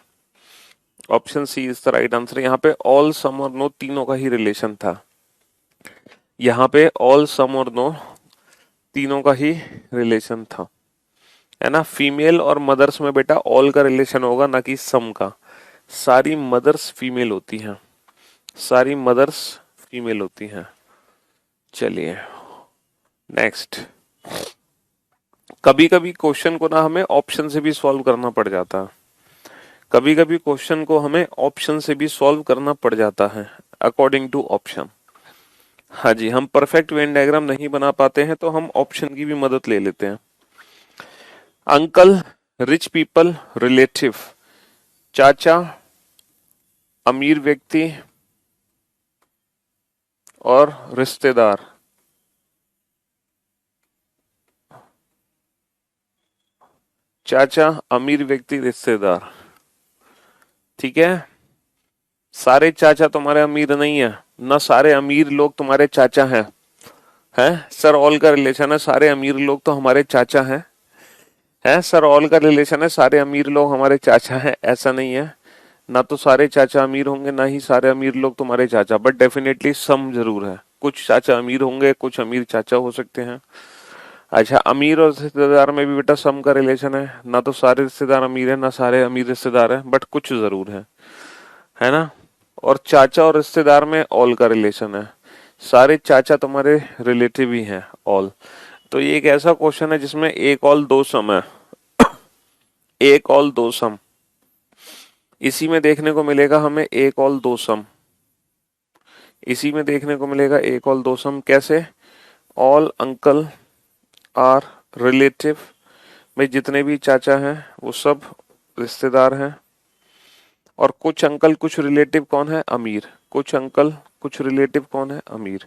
Option C is the right answer. यहाँ पे ऑल सम और नो तीनों का ही रिलेशन था। यहाँ पे ऑल सम और नो तीनों का ही रिलेशन था, है ना। फीमेल और मदर्स में बेटा ऑल का रिलेशन होगा, ना कि सम का। सारी मदर्स फीमेल होती हैं, सारी मदर्स फीमेल होती हैं। चलिए नेक्स्ट। कभी कभी क्वेश्चन को ना हमें ऑप्शन से भी सॉल्व करना पड़ जाता है, कभी कभी क्वेश्चन को हमें ऑप्शन से भी सॉल्व करना पड़ जाता है अकॉर्डिंग टू ऑप्शन। हाँ जी, हम परफेक्ट वेन डायग्राम नहीं बना पाते हैं तो हम ऑप्शन की भी मदद ले लेते हैं। अंकल, रिच पीपल, रिलेटिव, चाचा, अमीर व्यक्ति और रिश्तेदार। चाचा, अमीर व्यक्ति, रिश्तेदार। ठीक है, सारे चाचा तुम्हारे अमीर नहीं है, ना सारे अमीर लोग तुम्हारे चाचा हैं। हैं सर, ऑल का रिलेशन है, सारे अमीर लोग तो हमारे चाचा हैं। है सर, ऑल का रिलेशन है, सारे अमीर लोग हमारे चाचा हैं, ऐसा नहीं है। ना तो सारे चाचा अमीर होंगे, ना ही सारे अमीर लोग तुम्हारे चाचा, बट डेफिनेटली सम जरूर है। कुछ चाचा अमीर होंगे, कुछ अमीर चाचा हो सकते हैं। अच्छा, अमीर और रिश्तेदार में भी बेटा सम का रिलेशन है, ना तो सारे रिश्तेदार अमीर है, ना सारे अमीर रिश्तेदार है, बट कुछ जरूर है ना। और चाचा और रिश्तेदार में ऑल का रिलेशन है, सारे चाचा तुम्हारे रिलेटिव ही हैं, ऑल। तो ये एक ऐसा क्वेश्चन है जिसमें एक ऑल दो सम है, एक ऑल दो सम। इसी में देखने को मिलेगा हमें एक ऑल दो सम, इसी में देखने को मिलेगा एक ऑल दो सम। कैसे? ऑल अंकल आर रिलेटिव, में जितने भी चाचा हैं वो सब रिश्तेदार हैं। और कुछ अंकल कुछ रिलेटिव कौन है? अमीर। कुछ अंकल कुछ रिलेटिव कौन है? अमीर।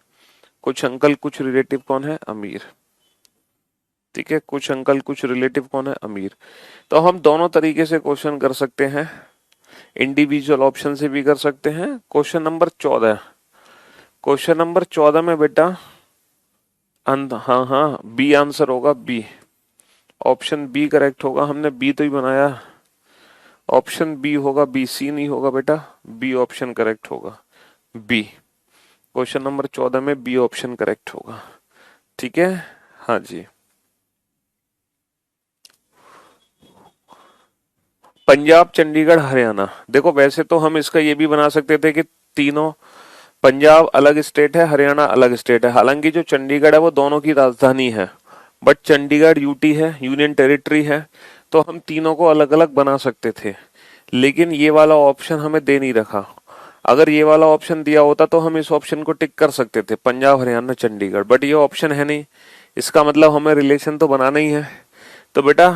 कुछ अंकल कुछ रिलेटिव कौन है? अमीर। ठीक है, कुछ अंकल कुछ रिलेटिव कौन है? अमीर। तो हम दोनों तरीके से क्वेश्चन कर सकते हैं, इंडिविजुअल ऑप्शन से भी कर सकते हैं। क्वेश्चन नंबर 14, क्वेश्चन नंबर 14 में बेटा हाँ बी आंसर होगा, बी। ऑप्शन बी करेक्ट होगा, हमने बी तो ही बनाया, ऑप्शन बी होगा, बी सी नहीं होगा बेटा, बी ऑप्शन करेक्ट होगा, बी। क्वेश्चन नंबर 14 में बी ऑप्शन करेक्ट होगा। ठीक है, हाँ जी। पंजाब, चंडीगढ़, हरियाणा। देखो वैसे तो हम इसका ये भी बना सकते थे कि तीनों, पंजाब अलग स्टेट है, हरियाणा अलग स्टेट है। हालांकि जो चंडीगढ़ है वो दोनों की राजधानी है, बट चंडीगढ़ यूटी है, यूनियन टेरिटरी है, तो हम तीनों को अलग अलग बना सकते थे। लेकिन ये वाला ऑप्शन हमें दे नहीं रखा। अगर ये वाला ऑप्शन दिया होता तो हम इस ऑप्शन को टिक कर सकते थे, पंजाब, हरियाणा, चंडीगढ़, बट ये ऑप्शन है नहीं। इसका मतलब हमें रिलेशन तो बनाना ही है। तो बेटा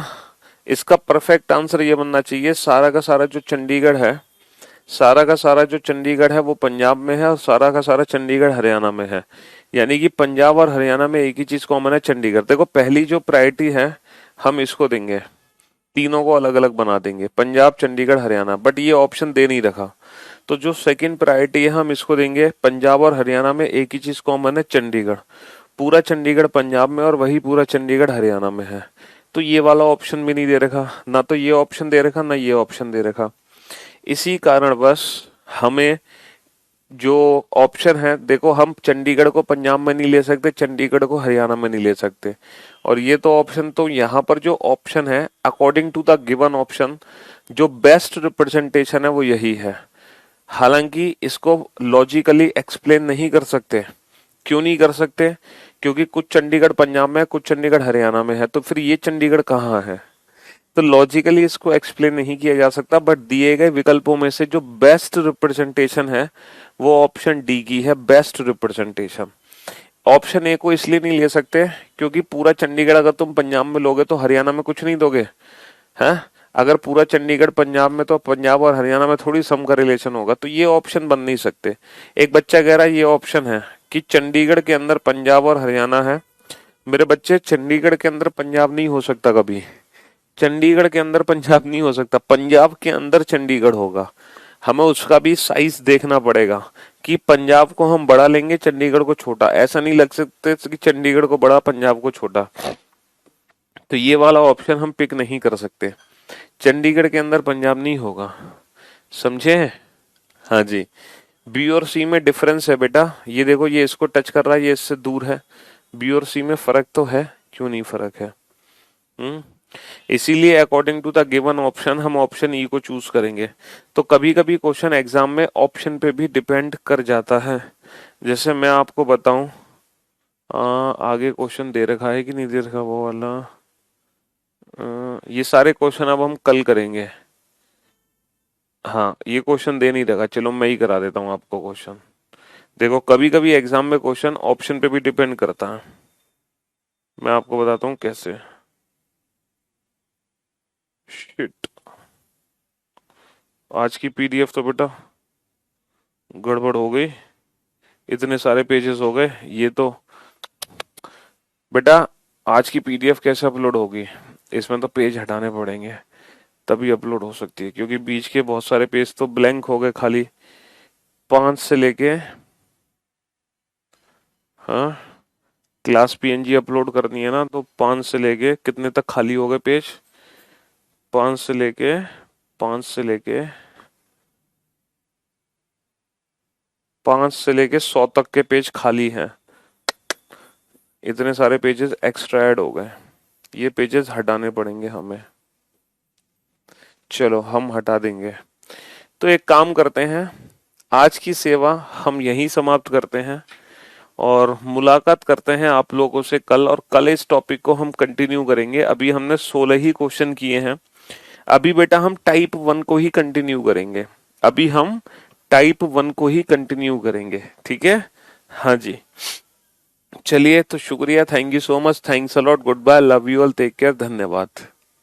इसका परफेक्ट आंसर ये बनना चाहिए, सारा का सारा जो चंडीगढ़ है, सारा का सारा जो चंडीगढ़ है वो पंजाब में है, और सारा का सारा चंडीगढ़ हरियाणा में है। यानी कि पंजाब और हरियाणा में एक ही चीज कॉमन है, चंडीगढ़। देखो पहली जो प्रायोरिटी है हम इसको देंगे, तीनों को अलग अलग बना देंगे, पंजाब, चंडीगढ़, हरियाणा, बट ये ऑप्शन दे नहीं रखा। तो जो सेकंड प्रायोरिटी है हम इसको देंगे, पंजाब और हरियाणा में एक ही चीज कॉमन है, चंडीगढ़। पूरा चंडीगढ़ पंजाब में और वही पूरा चंडीगढ़ हरियाणा में है। तो ये वाला ऑप्शन भी नहीं दे रखा, ना तो ये ऑप्शन दे रखा, ना ये ऑप्शन दे रखा। इसी कारण बस हमें जो ऑप्शन है, देखो हम चंडीगढ़ को पंजाब में नहीं ले सकते, चंडीगढ़ को हरियाणा में नहीं ले सकते, और ये तो ऑप्शन, तो यहाँ पर जो ऑप्शन है according to the given option, जो बेस्ट रिप्रेजेंटेशन है वो यही है। हालांकि इसको लॉजिकली एक्सप्लेन नहीं कर सकते। क्यों नहीं कर सकते? क्योंकि कुछ चंडीगढ़ पंजाब में है, कुछ चंडीगढ़ हरियाणा में है, तो फिर ये चंडीगढ़ कहाँ है? तो लॉजिकली इसको एक्सप्लेन नहीं किया जा सकता। बट दिए गए विकल्पों में से जो बेस्ट रिप्रेजेंटेशन है वो ऑप्शन डी की है, बेस्ट रिप्रेजेंटेशन। ऑप्शन ए को इसलिए नहीं ले सकते क्योंकि पूरा चंडीगढ़ अगर तुम पंजाब में लोगे तो हरियाणा में कुछ नहीं दोगे, हैं? अगर पूरा चंडीगढ़ पंजाब में, तो पंजाब और हरियाणा में थोड़ी सम का रिलेशन होगा, तो ये ऑप्शन बन नहीं सकते। एक बच्चा कह रहा है ये ऑप्शन है कि चंडीगढ़ के अंदर पंजाब और हरियाणा है। मेरे बच्चे, चंडीगढ़ के अंदर पंजाब नहीं हो सकता कभी, चंडीगढ़ के अंदर पंजाब नहीं हो सकता, पंजाब के अंदर चंडीगढ़ होगा। हमें उसका भी साइज देखना पड़ेगा कि पंजाब को हम बड़ा लेंगे, चंडीगढ़ को छोटा। ऐसा नहीं लग सकते कि चंडीगढ़ को बड़ा, पंजाब को छोटा। तो ये वाला ऑप्शन हम पिक नहीं कर सकते। चंडीगढ़ के अंदर पंजाब नहीं होगा, समझे? हाँ जी। बी और सी में डिफरेंस है बेटा, ये देखो ये इसको टच कर रहा है, ये इससे दूर है। बी और सी में फर्क तो है, क्यों नहीं फर्क है? हम्म इसीलिए according to the given option हम ऑप्शन ई को चूज करेंगे। तो कभी कभी क्वेश्चन एग्जाम में ऑप्शन पे भी डिपेंड कर जाता है। जैसे मैं आपको बताऊं, आगे क्वेश्चन दे रखा है कि नहीं दे रखा वो वाला, ये सारे क्वेश्चन अब हम कल करेंगे। हाँ, ये क्वेश्चन दे नहीं रखा, चलो मैं ही करा देता हूँ आपको क्वेश्चन। देखो कभी कभी एग्जाम में क्वेश्चन ऑप्शन पे भी डिपेंड करता है, मैं आपको बताता हूँ कैसे। शिट, आज की पीडीएफ तो बेटा गड़बड़ हो गई, इतने सारे पेजेस हो गए ये तो। बेटा आज की पीडीएफ कैसे अपलोड होगी? इसमें तो पेज हटाने पड़ेंगे तभी अपलोड हो सकती है, क्योंकि बीच के बहुत सारे पेज तो ब्लैंक हो गए खाली। 5 से लेके, हाँ, क्लास पीएनजी अपलोड करनी है ना, तो 5 से लेके कितने तक खाली हो गए पेज? 5 से लेके 100 तक के पेज खाली हैं। इतने सारे पेजेस एक्स्ट्रा ऐड हो गए, ये पेजेस हटाने पड़ेंगे हमें। चलो हम हटा देंगे। तो एक काम करते हैं, आज की सेवा हम यहीं समाप्त करते हैं और मुलाकात करते हैं आप लोगों से कल, और कल इस टॉपिक को हम कंटिन्यू करेंगे। अभी हमने 16 ही क्वेश्चन किए हैं। अभी बेटा हम टाइप 1 को ही कंटिन्यू करेंगे, अभी हम टाइप 1 को ही कंटिन्यू करेंगे, ठीक है? हाँ जी। चलिए तो शुक्रिया, thank you so much, thanks a lot, goodbye, love you all, take care, धन्यवाद।